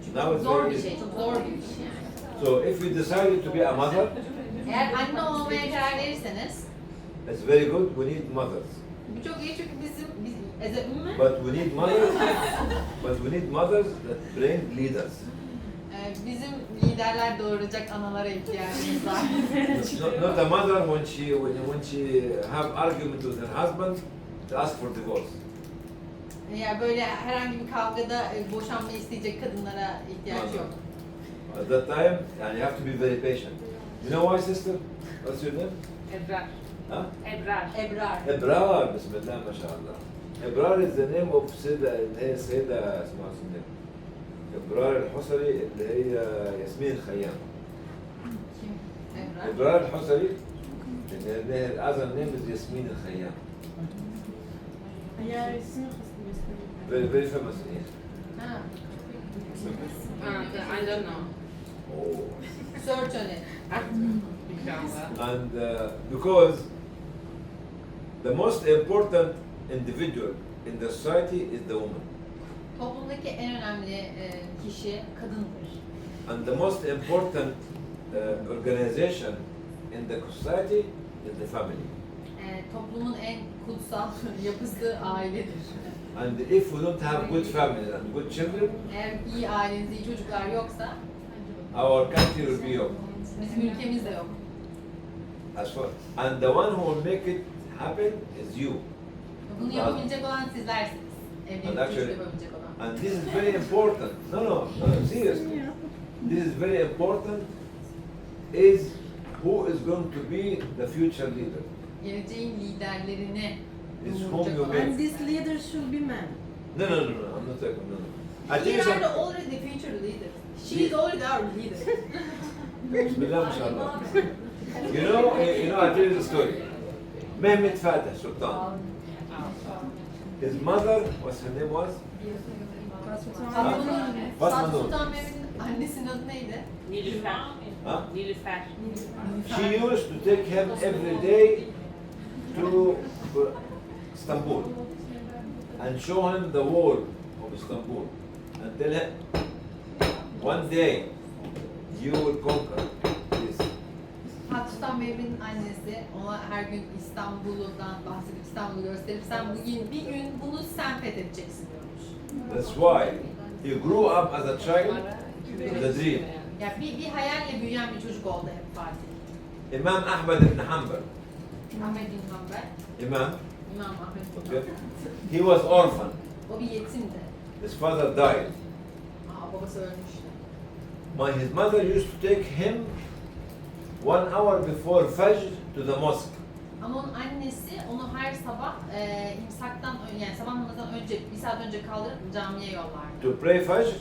Çünkü Now çok it's zor very bir easy. şey, çok zor bir iş yani. So if you decided to be a mother, Eğer anne olmaya karar verirseniz, it's very good. We need mothers. bu çok iyi çünkü biz as a woman, But we need mothers. But we need mothers that bring leaders. bizim liderler doğuracak analara ihtiyacımız var. Not a mother when she have argument with her husband to ask for divorce. Yani böyle herhangi bir kavgada boşanma isteyecek kadınlara ihtiyaç yok. At that time, and you have to be very patient. You know why, sister? What's your name? Ebrar. Huh? Ebrar. Ebrar. Ebrar, Bismillah, mashallah. Ebrar is the name of سيدة اسمها سنة. إبرار الحصري اللي هي ياسمين الخيام. Kim? Ebrar. إبرار الحصري the other name is ياسمين الخيام. Yeryüzü Very, very famous in here. Ha. I don't know. Oh. Search on it. İnşallah. And because the most important individual in the society is the woman. Toplumdaki en önemli kişi kadındır. And the most important organization in the society is the family. Toplumun en kutsal yapısı ailedir. And if we don't have good families and good children, Eğer iyi aileniz, iyi çocuklar yoksa our country will be over. bizim ülkemiz de yok. As far and the one who will make it happen is you. Bunu yapabilecek olan sizlersiniz. And Evlilik actually, çocuk yapabilecek olan. and this is very important. No, seriously. This is very important. Is who is going to be the future leader? Geleceğin liderlerini Is whom doğuracak you olan. make. And this leader should be man. No. I'm not talking. No. I tell We you are something. already the future leader. She is already our leader. Bismillah, mashallah. I tell you the story. Mehmet Fatih Sultan. His mother, what's her name was? Fatma Sultan Mehmet'in annesinin adı neydi? Nilüfer. Huh? Nilüfer. She used to take him every day to Istanbul and show him the wall of Istanbul and tell him, one day you will conquer this. Fatma Sultan Mehmet'in annesi ona her gün İstanbul'dan bahsedip İstanbul'u gösterip sen bir gün bunu sen fethedeceksin diyormuş. That's why he grew up as a child with a dream. Ya bir hayalle büyüyen bir çocuk oldu hep Fatih. Imam Ahmed ibn Hanbal. Ahmet bin Hanbel, Imam, İmam Ahmet bin okay. Hanbel. He was orphan. O bir yetimdi. His father died. Babası ölmüştü. His mother used to take him 1 hour before Fajr to the mosque. Ama onun annesi onu her sabah imsaktan yani sabah namazından önce bir saat önce kaldırıp camiye yollardı. To pray Fajr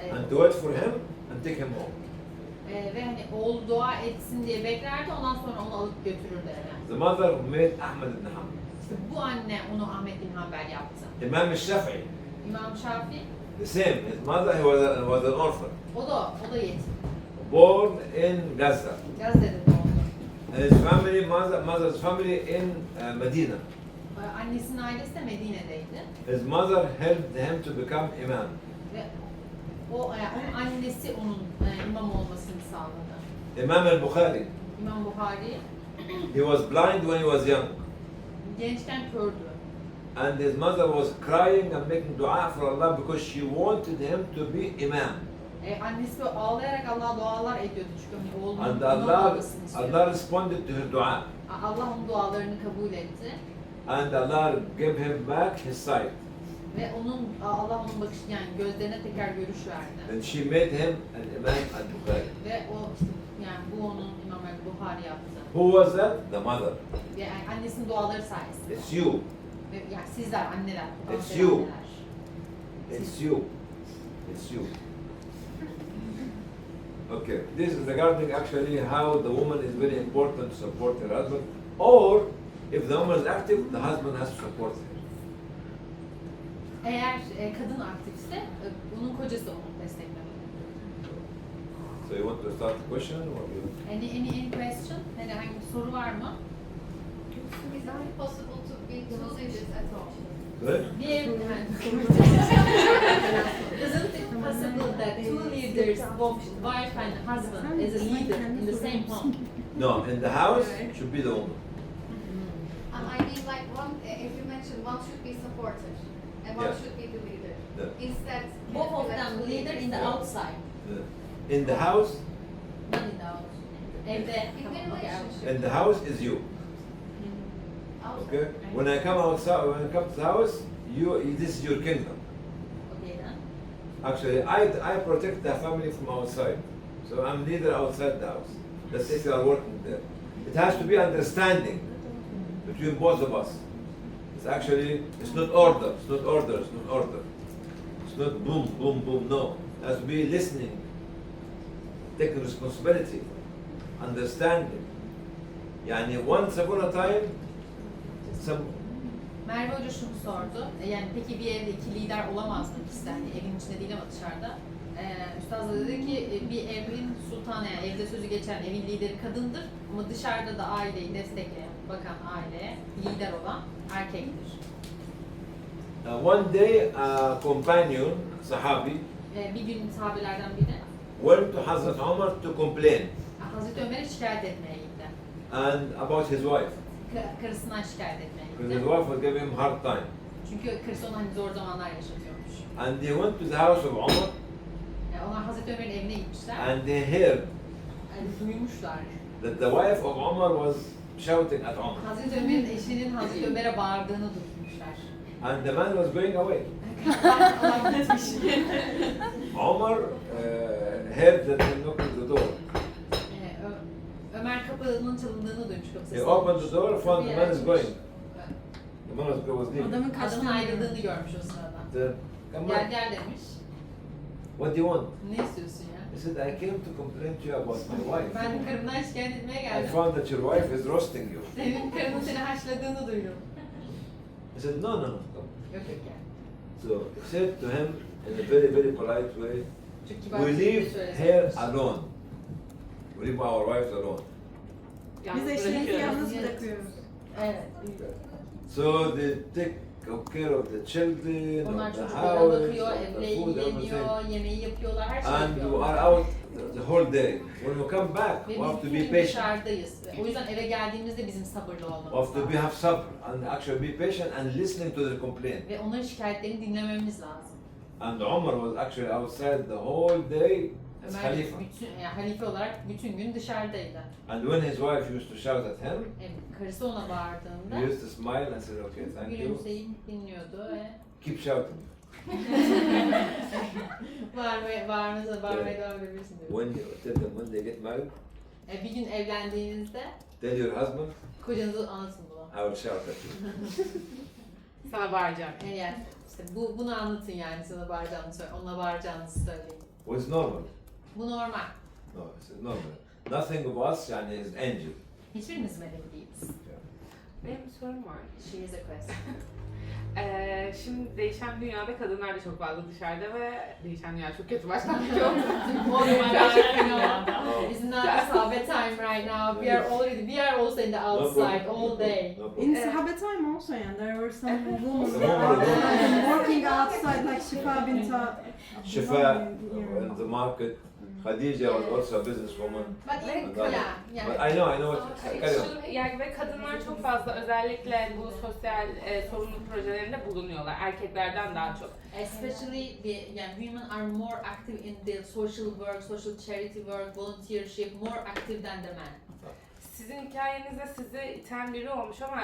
E, and to wait for him and take him home. Ve hani oğlu dua etsin diye beklerdi ondan sonra onu alıp götürürdü eve. The mother who made Ahmed ibn Hanbal. İşte bu anne onu Ahmet bin Hanbel yaptı. Imam Shafi'i, İmam Şafii the same. His mother he was an orphan, o da yetim. born in Gaza. Gazze'de doğdu. And his family, mother's family in Medina. Annesinin ailesi de Medine'deydi. His mother helped him to become imam. Ve onun annesi onun imam olmasını sağladı. Imam al-Bukhari. İmam Buhari He was blind when he was young. gençken kördü. And his mother was crying and making dua for Allah because she wanted him to be imam. Annesi böyle ağlayarak Allah'a dualar ediyordu çünkü hani oğlunun And imam Allah olmasını istiyordu. Allah responded to her dua. Allah onun dualarını kabul etti And Allah gave him back his sight. ve Allah onun bakış yani gözlerine tekrar görüş verdi. And she made him an imam al-Bukhari. Ve o işte yani bu onun İmam Buhari yaptı. Who was that? The mother. Ve yani annesinin duaları sayesinde. It's you. Ve yani sizler anneler. It's tavsiye you. anneler. It's you. It's you. Okay, this is regarding actually how the woman is very important to support her husband, or if the woman is active, the husband has to support her. Eğer kadın aktifse onun kocası onu desteklemeli. So you want to start the question or you? Any question? Herhangi bir soru var mı? Is it possible to be two leaders at all? Good? Isn't it possible that two leaders, both wife and husband, is a leader in the same home? No, in the house should be the woman. I mean, like one, if you mentioned, one should be supporter and one Yeah. should be the leader. Yeah. Instead, Both of let them two leader in the leaders. outside, In the house, not in the house. Evde. In the Okay, relationship. in the house is you. Also. Okay? When I come outside, when I come to the house, this is your kingdom. Okay then. Actually, I protect the family from outside. So I'm leader outside the house. That's if you are working there. It has to be understanding between both of us. It's not order, it's not order, it's not order. It's not boom, boom, boom, no. It has to be listening, taking responsibility, understanding. Yani once upon a time, some Merve Hoca şunu sordu. Yani peki bir evde iki lider olamaz mı ikisi de? Hani evin içinde değil ama dışarıda. Üstad da dedi ki bir evin sultanı, yani evde sözü geçen evin lideri kadındır ama dışarıda da aileyi destekleyen, bakan aileye lider olan erkektir. one day a companion, sahabi, Bir gün sahabelerden biri went to Hazrat Umar to complain Hazreti Ömer'e şikayet etmeye gitti. and about his wife. Karısından şikayet etmeye Because his gitti. wife was giving him hard time. Çünkü karısı ona hani zor zamanlar yaşatıyormuş. And they went to the house of Umar Onlar Hazreti Ömer'in evine gitmişler. and they heard Yani duymuşlar. that the wife of Umar was shouting at Umar. Hazreti Ömer'in eşinin Hazreti Ömer'e bağırdığını duymuşlar. And the man was going away. Adam gitmiş. Umar heard that they knocked at the door. Ömer kapının çalındığını duymuş, kapı He sesini opened duymuş. the door, found the man is going. The man was leaving. Adamın Adamın kaçtığını ayrıldığını görmüş o sırada. Come Gel on, gel demiş. what do you want? Ne istiyorsun ya? He said, I came to complain to you about my wife. Ben karımdan şikayet etmeye I geldim. found that your wife is roasting you. Senin karının seni haşladığını duydum. He said, no, no, no. Come. Yok yok yani. So he said to him in a very, very polite way, Çok kibar we bir şekilde leave söyledi. her alone. We leave our wives alone. Biz eşlerimizi yalnız bırakıyoruz. Evet. So they take care of the children, Onlar of the çocuklara house, bakıyor, of evle the food, everything. ilgileniyor, yemeği yapıyorlar, her şeyi And you yapıyorlar. are out the whole day. When you come back, Ve you have biz to bütün be gün patient. dışarıdayız. O yüzden eve geldiğimizde bizim sabırlı You olmamız have to be lazım. have sabr and actually be patient and listening to the complaint. Ve onların şikayetlerini dinlememiz lazım. And Umar was actually outside the whole day as Ömer Khalifa. yani halife olarak bütün gün dışarıdaydı. And when his wife used to shout at him, Evet, karısı ona he bağırdığında used to smile and said, okay, thank you. gülümseyip dinliyordu ve Keep shouting. bağırmaya devam edebilirsin diyor. When you tell them when they get married, Bir gün evlendiğinizde tell your husband, kocanızı anlatın bunu. I will shout at you. Sana bağıracağım. Yani işte bunu anlatın yani sana bağıracağını söyle, ona bağıracağınızı söyleyin. Well, it's normal. Bu normal. No, it's normal. Nothing of us yani is angel. Hiçbirimiz melek değiliz. Benim bir sorum var. She is a question. Şimdi değişen dünyada kadınlar da çok fazla dışarıda ve değişen dünya çok kötü başlamış oldu. Oh my god, I know. It's not Sahabe time right now. We are also in the outside all day. No In problem. Sahabe time also, and there were some women Some women working outside, like Shifa Binta. Shifa in the market. Khadija was also a businesswoman. But And yeah. But I know what you carry on. Yani ve kadınlar çok fazla özellikle bu sosyal sorumluluk projelerinde bulunuyorlar. Erkeklerden daha çok. Especially women are more active in the social work, social charity work, volunteership, more active than the men. Sizin hikayenizde sizi iten biri olmuş ama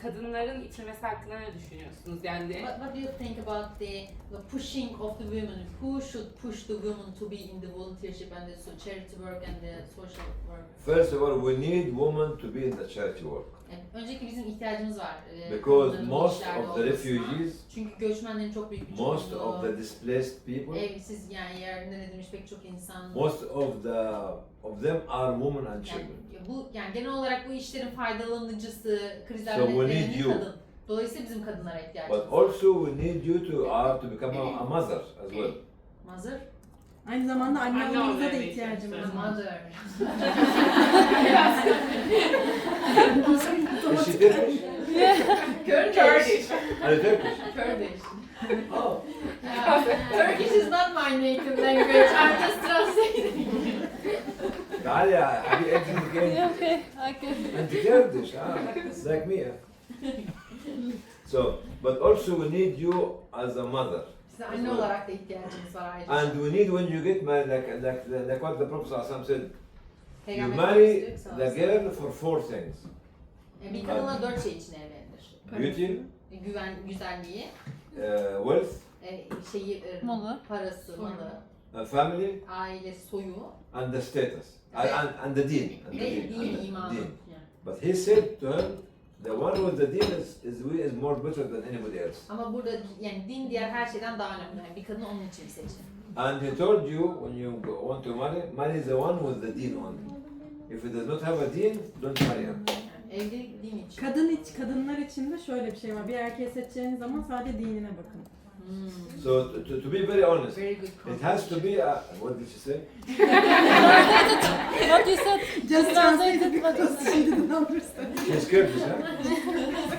kadınların itilmesi hakkında ne düşünüyorsunuz? Yani What do you think about the pushing of the women? Who should push the women to be in the volunteership and the charity work and the social work? First of all, we need women to be in the charity work. Önceki bizim ihtiyacımız var. Because kadınların bu most işlerde of the olmasına. refugees, Çünkü göçmenlerin çok büyük bir most çoğunluğu, of the displaced people, evsiz yani yerinde edilmiş pek çok insan. most of them are women and children. Yani genel olarak bu işlerin faydalanıcısı, krizler So we need yönetmeninin you. kadın. Dolayısıyla bizim kadınlara ihtiyacımız But var. also we need you to become a mother as well. Mother? Aynı zamanda anne Anne olmanıza da olmaya ihtiyacımız var. Mother. Is she Turkish? Kurdish. Are you Turkish? Kurdish. Oh. Turkish is not my native language. I'm just translating. تعالي حبيبي انت Yeah, كده. okay, okay. انت Kurdish, like me. So, but also we need you as a mother. Size anne olarak da ihtiyacımız var ayrıca. And we need when you get married, like what the Prophet ﷺ said, you Peygamber marry Efendimiz diyor the ki sana, girl for 4 things. bir kadınla 4 şey için evlenilir. Beauty, Güzelliği, wealth, Malı. parası, malı, family, ailesi, soyu and the status. And the deen. And the ve deen. din, And the imanı. deen. Yani. But he said to him, the one with the deen is more better than anybody else. Ama burada yani din diğer her şeyden daha önemli. Yani bir kadını onun için seçin. And he told you when you want to marry the one with the deen only. If he does not have a deen, don't marry him. Yani evlilik din için. Kadınlar için de şöyle bir şey var. Bir erkeği seçeceğiniz zaman sadece dinine bakın. So to be very honest, Very good it has to be a, what did she say? What you said? Just translated what you because said. she didn't understand. She's Kurdish, huh?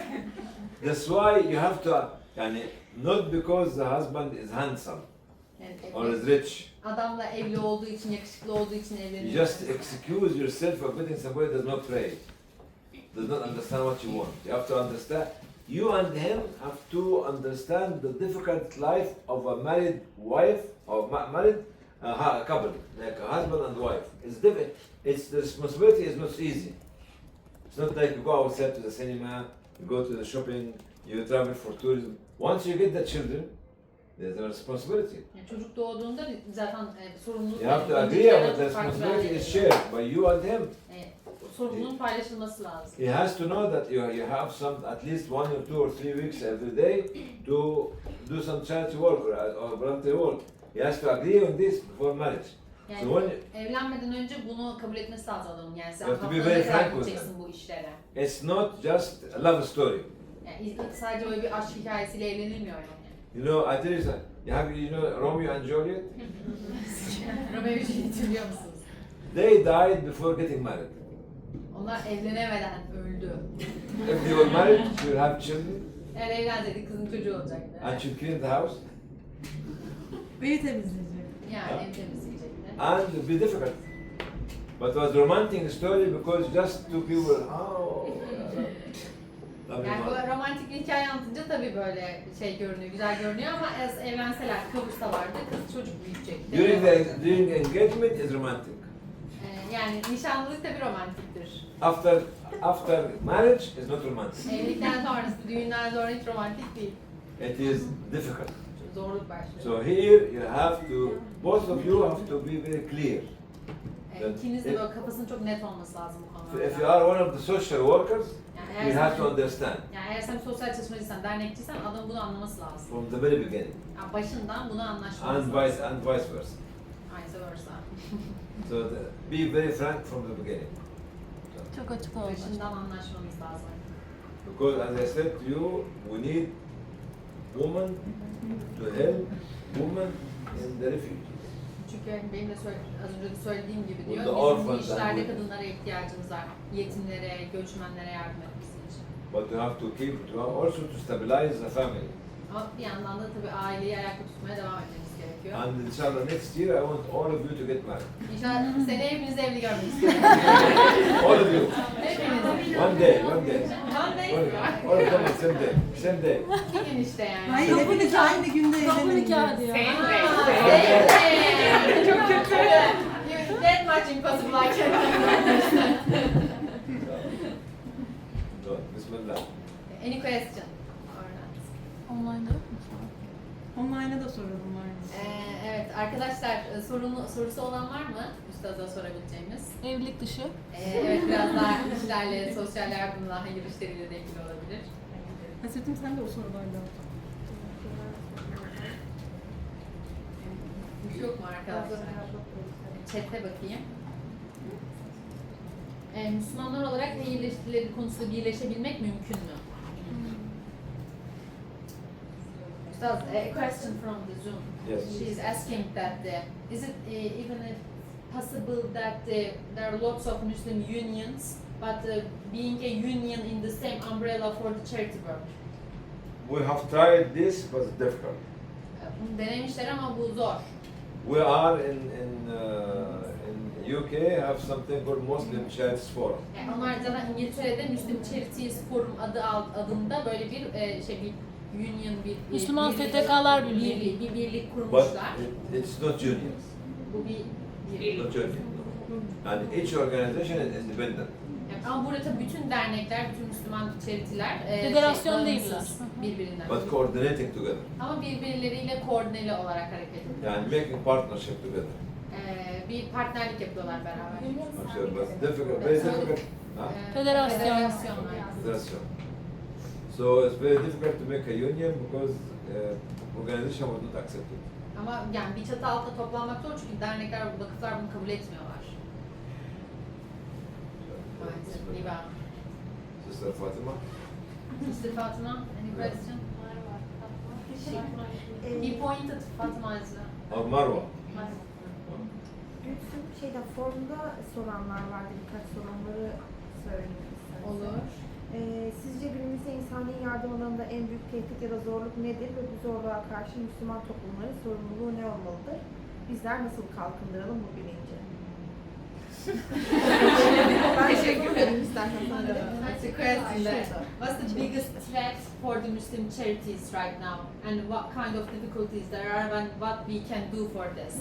That's why you have to, yani, not because the husband is handsome Yani or is rich. adamla evli olduğu için, yakışıklı olduğu için You evleniyor. just excuse yourself for getting somebody who does not pray, does not understand what you want. You have to understand. You and him have to understand the difficult life of a married wife or married couple, like a husband and wife. It's difficult. It's the responsibility is not easy. It's not like you go outside to the cinema, you go to the shopping, you travel for tourism. Once you get the children, there's a responsibility. Yani çocuk doğduğunda zaten sorumluluk. You have to yani agree öncelikle but the farklı responsibility verdiği- is shared by you and him. Sorumluluğun paylaşılması lazım. He has to know that you have some at least 1 or 2 or 3 weeks every day to do some charity work or voluntary work. He has to agree on this before marriage. Yani So when evlenmeden önce bunu kabul etmesi lazım adamın. Yani sen You have to be haftada very ne kadar frank with gideceksin bu işlere. it's not just a love story. Yani sadece öyle bir aşk hikayesiyle evlenilmiyor yani. You know, I tell you something. You know Romeo and Juliet? Romeo ve Juliet'i biliyor musunuz? They died before getting married. Onlar evlenemeden öldü. If they were married, she would have children Eğer evlenseydik kızın çocuğu olacaktı. and she'd clean the house Evi temizleyecek. Yani ev temizleyecekti. and it'd be difficult. But it was a romantic story because just two people, lovely Yani man. bu romantik bir hikaye anlatınca tabii böyle şey görünüyor, güzel görünüyor ama evlenseler, kavuşsalardı kız çocuk büyüyecekti. During engagement is romantic. Yani nişanlılık tabii romantiktir. After marriage is not romantic. Evlilikten sonrası, düğünden sonra hiç romantik değil. It is difficult. Zorluk başlıyor. So here you have to, both of you have to be very clear. İkiniz de böyle kafasının çok net olması lazım bu konularda. If you are one of the social workers, Yani you have to understand Yani eğer sen sosyal çalışmacıysan, dernekçiysen adamın bunu anlaması lazım. from the very beginning, Yani başından bunu anlaşması and lazım. vice versa. Vice versa. So be very frank from the beginning. Çok açık oldu. Başından anlaşmamız lazım. Because as I said to you, we need women to help women in the refuge. Çünkü benim de az önce de söylediğim gibi diyor, Burada bizim bu orphan işlerde and- kadınlara ihtiyacımız var. Yetimlere, göçmenlere yardım etmesi için. But you have to keep, also to stabilize the family. Ama bir yandan da tabii aileyi ayakta tutmaya devam etmemiz gerekiyor. And inshallah next year I want all of you to get married. İnşallah seneye hepinizi evli görmek istiyorum. All of you. Hepinizi. One day, one day. One day. All of them on same day. Same day. Bir gün işte yani. Hayır, hepiniz aynı günde Kapı evlenin. nikahı diyor. Çok kötü. That much impossible I can't. So, Bismillah. Any question? Online'da yok mu? Online'a da soralım var mı? Evet arkadaşlar sorusu olan var mı? Üstad'a sorabileceğimiz. Evlilik dışı. Evet biraz daha işlerle, sosyal yardımla, hayır işleriyle de ilgili olabilir. Hasretim sen de o sorularda. Bir şey yok mu arkadaşlar? Chat'e bakayım. Müslümanlar olarak hayır ilişkileri konusunda birleşebilmek mümkün mü? Ustaz, a question from the Zoom. Yes. She's asking that is it even possible that there are lots of Muslim unions, but being a union in the same umbrella for the charity work? We have tried this, but it's difficult. Bunu denemişler ama bu zor. We are in UK have something called Muslim Charities Forum. Yani onlar zaten İngiltere'de Muslim Charities Forum adında böyle bir bir union, bir Müslüman birlik- STK'lar Birliği. bir birlik But kurmuşlar. it's not unions. Bu bir Not union. And each organization is independent. Yani ama burada tabii bütün dernekler, bütün Müslüman charity'ler Federasyon bağımsız değiller. birbirinden. But coordinating together. Ama birbirleriyle koordineli olarak hareket ediyor. Yani making partnership together. Bir partnerlik yapıyorlar beraber. I'm sure, but difficult, very difficult. Huh? Federasyon. Federasyonlar. Federation. So it's very difficult to make a union because organization would not accept it. Ama yani bir çatı altında toplanmak zor çünkü dernekler, vakıflar bunu kabul etmiyorlar. Maalesef. İba. Sister Fatima? Mr. Fatima, any question? He pointed Fatima as Or Marwa? Forumda soranlar vardı, birkaç soranları söylemek isterseniz. olur. Sizce günümüzde insani yardım alanında en büyük tehdit ya da zorluk nedir ve bu zorluğa karşı Müslüman toplumların sorumluluğu ne olmalıdır? Bizler nasıl kalkındıralım bu bilinci? Teşekkür ederim. İstersen sen de. That's a question. What's the biggest threat for the Muslim charities right now, and what kind of difficulties there are, and what we can do for this?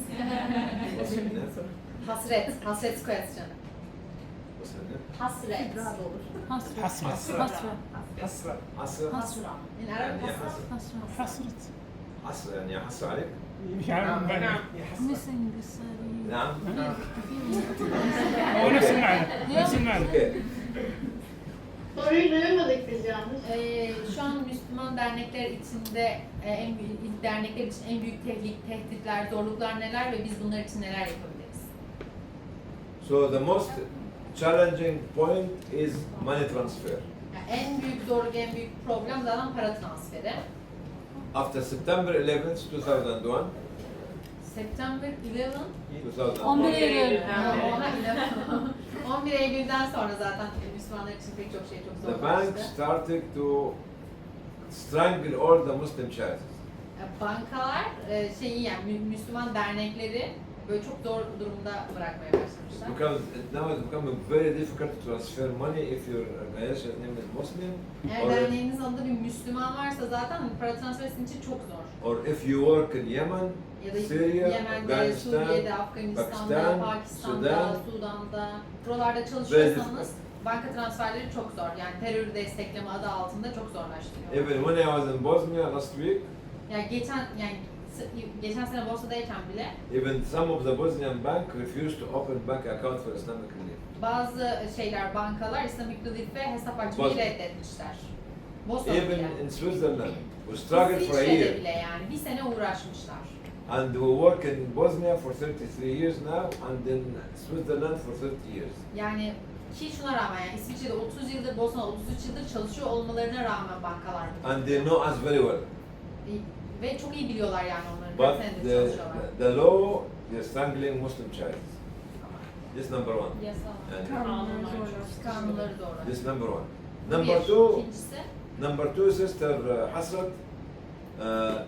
What's her name? Hasret question. What's her name? Hasret. İdrar da olur. Hasret. Hasret. Hasret. Hasra. Asr. Hasra. In Arabic, يعني hasra. حسرة. Hasret. عسر يعني يحس عليك؟ يعني ben Missing this. نعم. o nefs المعنى نفس المعنى Okay. Soruyu duyamadık biz yalnız. Şu an Müslüman dernekler içinde en büyük dernekler için en büyük tehditler, zorluklar neler ve biz bunlar için neler yapabiliriz? So the most challenging point is money transfer. Yani en büyük zorluk, en büyük problem zaten para transferi. After September 11th, 2001, September 11, 11 2001, Eylül. Oha, 11 Eylül'den sonra zaten Müslümanlar için pek çok şey çok the bank zorlaştı. started to strangle all the Muslim charities. Bankalar yani Müslüman dernekleri böyle çok zor durumda bırakmaya başlamışlar. Because now it's becoming very difficult to transfer money if your organization name is Muslim, Eğer or derneğinizin adında bir Müslüman varsa zaten para transferi sizin için çok zor. or if you work in Yemen, Ya da Syria, Yemen'de, Afghanistan, Suriye'de, Afganistan'da, Pakistan, Pakistan'da, Sudan'da, buralarda çalışıyorsanız banka transferleri çok zor. Yani terörü destekleme adı altında çok zorlaştırıyor. even when I was in Bosnia last week, Yani geçen sene borsadayken bile even some of the Bosnian bank refused to open bank account for Islamic Relief. bazı bankalar İslamic Relief'e hesap açmayı Bosnia. reddetmişler. Bosna'da Even bile. in Switzerland, we struggled for a İsviçre'de year. bile yani bir sene uğraşmışlar. And we work in Bosnia for 33 years now, and in Switzerland for 30 years. Yani ki şuna rağmen yani İsviçre'de 30 yıldır, Bosna'da 33 yıldır çalışıyor olmalarına rağmen bankalar And they know us very well. ve çok iyi biliyorlar yani onları. But Kaç senedir çalışıyorlar. the law, they're strangling Muslim charities. This number one. Yasal. And Kanunları zorlaştırıyor. Kanunları doğru. this number one. Bu Number bir. two, İkincisi, number two, Sister Hasrat,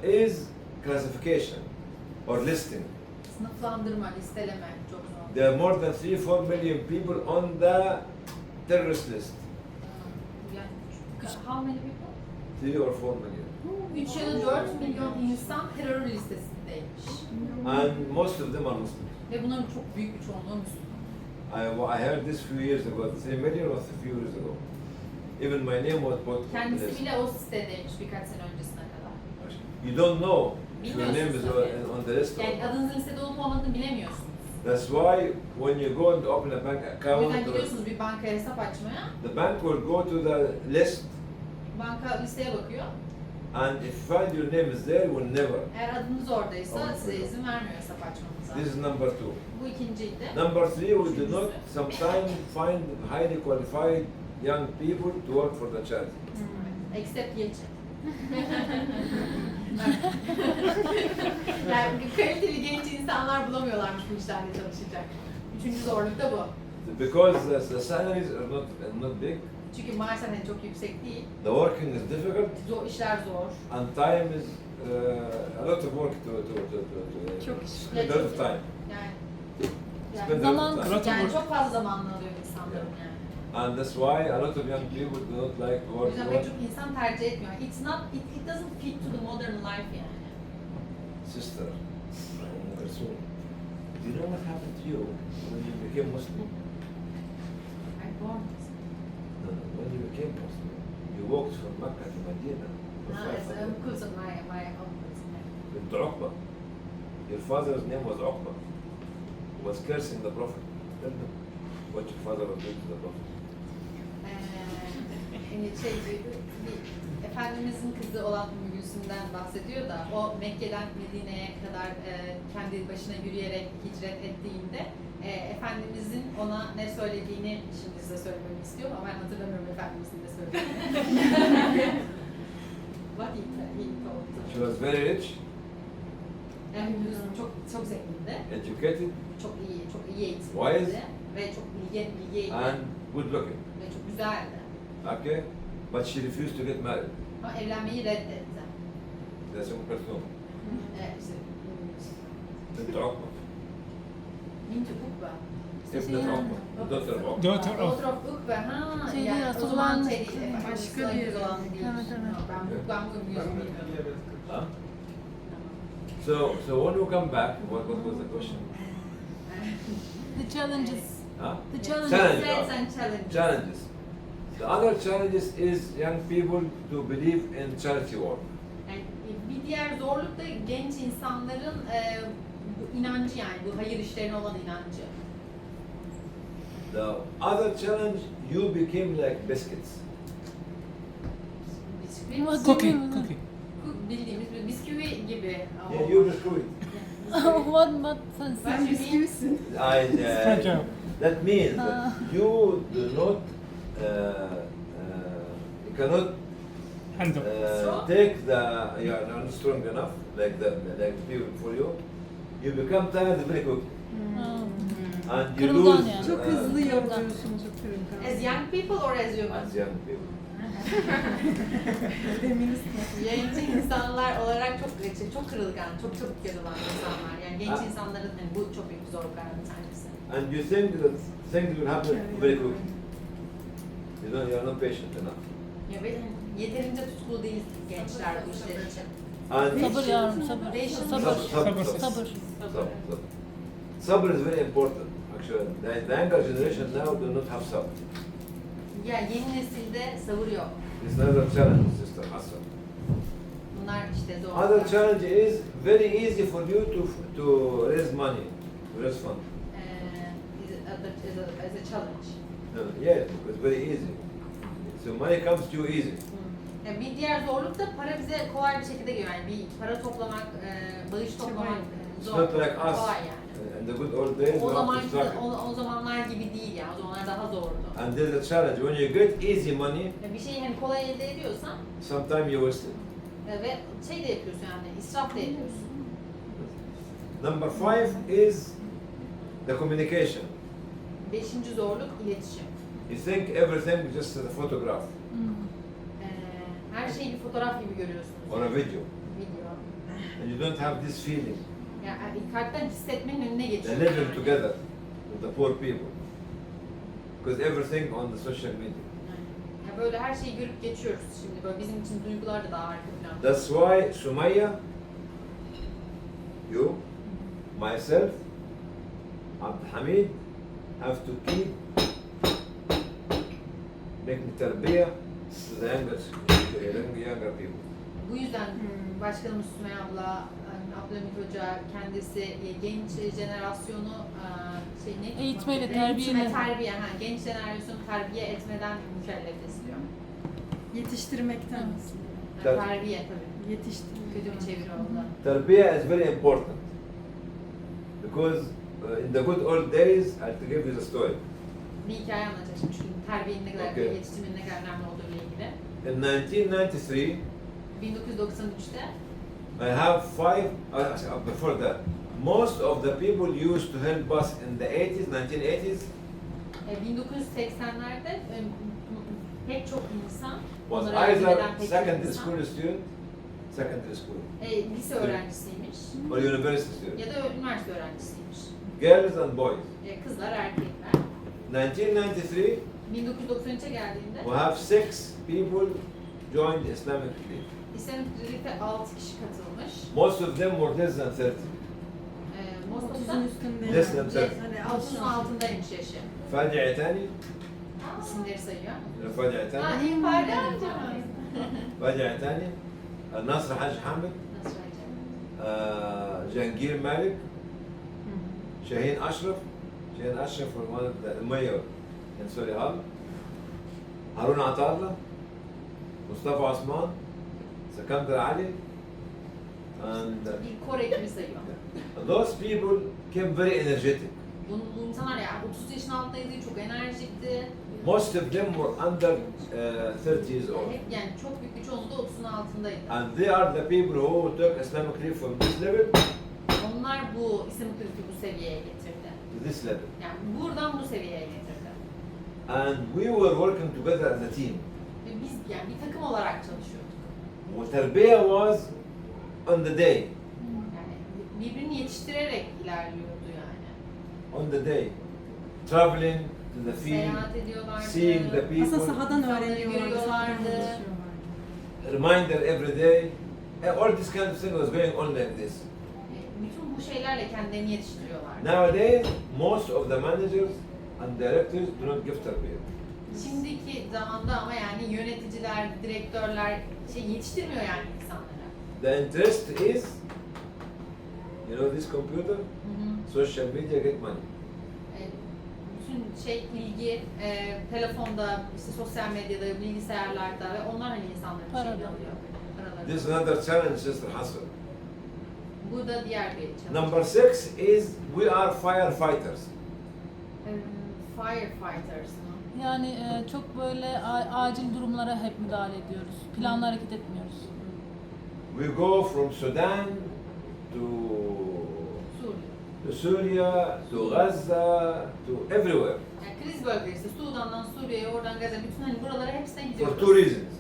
is classification or listing. sınıflandırma, listeleme çok zor. There are more than 3-4 million people on the terrorist list. Yani, how many people? 3 or 4 million. 3 ya da 4 milyon insan terör listesindeymiş. And most of them are Muslims. Ve bunların çok büyük bir çoğunluğu Müslüman. I heard this few years ago. 3 million was a few years ago. Even my name was put on the Kendisi list. bile o sitedeymiş birkaç sene öncesine kadar. You don't know if your name is Bilmiyorsunuz on the list. or Yani not. adınızın listede olup olmadığını bilemiyorsunuz. That's why when you go and open a bank O account, yüzden gidiyorsunuz bir bankaya hesap açmaya. the bank will go to the list, Banka listeye bakıyor. and if you find your name is there, will never. Eğer adınız oradaysa size izin vermiyor hesap açmanıza. This is number two. Bu ikinciydi. Number three, we do not sometimes find highly qualified young people to work for the charity. Except Yelçin. Yani kaliteli genç insanlar bulamıyorlarmış bu işlerde çalışacak. Üçüncü zorluk da bu. Because the salaries are not big, Çünkü maaşlar hani çok yüksek değil. the working is difficult, Zor, işler zor. and time is a lot of work to Çok iş. spend a lot of time. Yani, Spend a lot Zaman- of time. yani çok fazla zamanını alıyor insanların yani. And that's why a lot of young people do not like O work. yüzden pek çok insan tercih etmiyor. It doesn't fit to the modern life yani. Sister, Rasul, do you know what happened to you when you became Muslim? I born. No, when you became Muslim, you walked from Mecca to Medina. for No, 500 it's because of my uncle. Bint Uqba. Your father's name was Uqba. He was cursing the Prophet. Tell them what your father was doing to the Prophet. Bir Efendimizin kızı olan Gülsüm'den bahsediyor da o Mekke'den Medine'ye kadar kendi başına yürüyerek hicret ettiğinde Efendimizin ona ne söylediğini şimdi size söylememi istiyorum ama ben hatırlamıyorum Efendimizin ne söylediğini. What he told. She was very rich, Yani Gülsüm çok zengindi, educated, çok iyi Wise. eğitimliydi ve çok bilgiydi and good looking. ve çok güzeldi. Okay? But she refused to get married. Ama evlenmeyi reddetti. That's Kulthum. İşte, Bint Uqba. Binti Ukba. Ibn Uqba. The daughter of Uqba. Daughter of. Otrok Ukba, ha. Şeyde Yani o zaman Resulullah- başka bir olan değil. Evet, evet. Ben bilmiyorum. Huh? So when you come back, what was the question? The challenges. Huh? The challenges. Challenge. Threats and challenges. Challenges. The other challenges is young people to believe in charity work. Yani bir diğer zorluk da genç insanların bu inancı yani bu hayır işlerine olan inancı. The other challenge, you became like biscuits. Bisküvi, Cooking. Cooking. bildiğimiz bir bisküvi gibi. Yeah, you biscuit. What sense? Sen bisküvisin. Fragile. That means that you do not, you cannot Handle. take the, you are not strong enough, like people for you. You become tired very quickly. And you Kırılgan lose. yani. Çok hızlı yoruluyorsun, çok kırılgan. As young people or as human? As young people. Feminist. Genç insanlar olarak çok kırılgan, çok çabuk yarılan insanlar. Yani genç insanların hani bu çok büyük bir zorluklardan bir tanesi. And you think that things will happen very quickly. You are not patient enough. Ya ve yeterince tutkulu değil gençler bu işler için. And Sabır yavrum, sabır. Sabır. Sabır. Sabr. Sabr is very important. Actually, the younger generation now do not have sabr. Ya yeni nesilde sabır yok. It's another challenge, Sister Hassan. Bunlar işte Other zorluklar. challenge is very easy for you to raise money, to raise fund. As a challenge. No, yeah, it's very easy. So money comes to you easy. Yani bir diğer zorluk da para bize kolay bir şekilde geliyor. Yani bir para toplamak, bağış toplamak It's zor. not like us. Kolay yani. In the good old days, O we have to zaman struggle. o zamanlar gibi değil yani. O zamanlar daha zordu. And there's a challenge. When you get easy money, Yani bir şeyi hani kolay elde ediyorsan sometimes you waste it. ve şey de yapıyorsun yani israf da ediyorsun. Number 5 is the communication. Beşinci zorluk iletişim. You think everything is just a photograph Her şeyi bir fotoğraf gibi görüyorsunuz. or a video, Video. and you don't have this feeling. Yani kalpten hissetmenin önüne The geçiyor. living yani. together with the poor people, because everything on the social media. Yani böyle her şeyi görüp geçiyoruz şimdi. Böyle bizim için duygular da daha arka planda. That's why Sumaya, you, myself, Abdulhamid have to keep making tarbiyah to the younger people. Bu yüzden Başkanımız Sümeyye abla, Abdülhamit Hoca kendisi genç jenerasyonu Eğitmeyle, terbiye, terbiyeyle. genç jenerasyonu terbiye etmeden mükellef istiyor. Yetiştirmekten aslında. Tabii. Terbiye tabii. Yetiştirmek. Kötü bir çeviri oldu. Tarbiyah is very important because in the good old days, I'll give you the story. Bir hikaye anlatacağım çünkü terbiyenin ne kadar, Okay. yetiştirmenin ne kadar önemli olduğu ile ilgili. In 1993, 1993'te. I have five, before that, most of the people used to help us in the 80s, 1980s, 1980'lerde pek çok insan, was onlara yardım eden either pek çok secondary insan, school student, secondary school, lise öğrencisiymiş or university student, ya da üniversite öğrencisiymiş. girls and boys. Kızlar, erkekler. 1993, 1993'e geldiğinde we have 6 people joined Islamic League. İslamik Birlik'te 6 kişi katılmış. Most of them were less than 30. Most of 30'un them üstünde. Less than yani. 30. Hani 30'un altındaymış yaşı. فاجعة تاني İsimleri sayıyor. فاجعة Ha, تاني iyi paylaşım. فاجعة تاني ناصر حاج حامد Nasıl acaba? جهانجير مالك شاهين أشرف شاهين أشرف was one of the mayor in Surrey Hall هارون عطارلة مصطفى عثمان سكندر علي and Bir Kore ekibi sayıyor. those people came very energetic. Bu insanlar ya 30 yaşın altındaydı, çok enerjikti. Most of them were under 30 years old. Hep yani çok büyük bir çoğunluğu da 30'un altındaydı. And they are the people who took Islamic League from this level Onlar bu İslamik Birlik'i bu seviyeye getirdi. to this level. Yani buradan bu seviyeye getirdi. And we were working together as a team. Ve biz yani bir takım olarak çalışıyorduk. وتربية was on the day, Yani birbirini yetiştirerek ilerliyordu yani. on the day, traveling to the field, Seyahat ediyorlardı. seeing the Aslında people, sahadan İnsanları öğreniyorlardı. görüyorlardı. Sahadan çalışıyorlardı. reminder every day. And all this kind of thing was going on like this. Bütün bu şeylerle kendilerini yetiştiriyorlardı. Nowadays, most of the managers and directors do not give tarbiyah. Şimdiki zamanda ama yani yöneticiler, direktörler yetiştirmiyor yani insanları. The interest is, you know, this computer, social media get money. Bütün ilgi telefonda, işte sosyal medyada, bilgisayarlarda ve onlar hani insanların Parada. şeyini alıyor. Paraları. This is another challenge, Sister Hassan. Bu da diğer bir challenge. Number 6 is we are firefighters. Firefighters mı? Yani çok böyle acil durumlara hep müdahale ediyoruz. Planlı hareket etmiyoruz. We go from Sudan to Suriye. Syria, to Gaza, to everywhere. Yani kriz bölgesi, Sudan'dan Suriye'ye, oradan Gazze, bütün hani buralara hepsine For gidiyoruz. 2 reasons.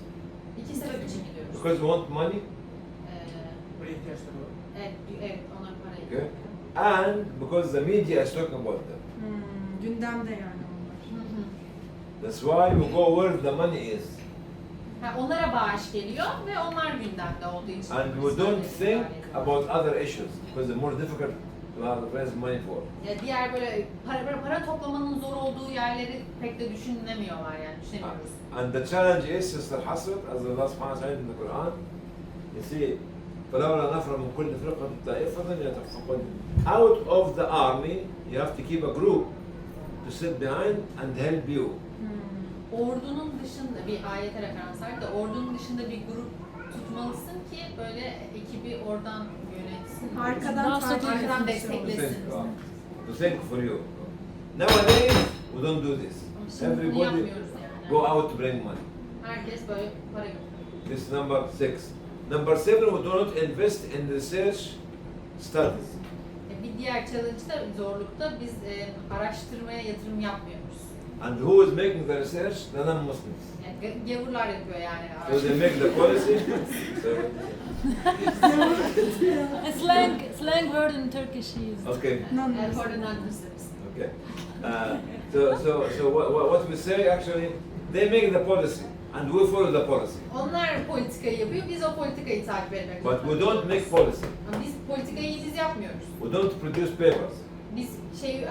İki sebep için gidiyoruz. Because we want money, Buraya ihtiyaçları var. Evet, onlar parayı. okay? And because the media is talking about them. Gündemde yani onlar. That's why we go where the money is. Onlara bağış geliyor ve onlar gündemde olduğu için. And we don't think about other issues because they're more difficult to have to raise money for. Diğer böyle para toplamanın zor olduğu yerleri pek de düşünemiyorlar yani düşünemiyoruz. And the challenge is, Sister Hasrat, as Allah subhanahu wa ta'ala in the Quran, you see, فلولا نفر من كل فرقة طائفة يتفقهون. Out of the army, you have to keep a group to sit behind and help you. Ordunun dışında bir ayete referans var da ordunun dışında bir grup tutmalısın ki böyle ekibi oradan yönetsin. Arkadan takip arkadan To desteklesin. think, to think for you. Nowadays, we don't do this. Şimdi bunu Everybody yapmıyoruz yani. go out to bring money. Herkes böyle para götürüyor. This is number 6. Number 7, we do not invest in research studies. Bir diğer challenge'da, zorlukta biz araştırmaya yatırım yapmıyoruz. And who is making the research? The non-Muslims. Yani gavurlar yapıyor yani So they araştırma. make the policy. So, A slang word in Turkish is. okay. For the non-Muslims. Okay. So what we say actually, they make the policy and we follow the policy. Onlar politikayı yapıyor, biz o politikayı takip etmek But we zorundayız. don't make policy. Ama biz politikayı biz yapmıyoruz. We don't produce papers. Biz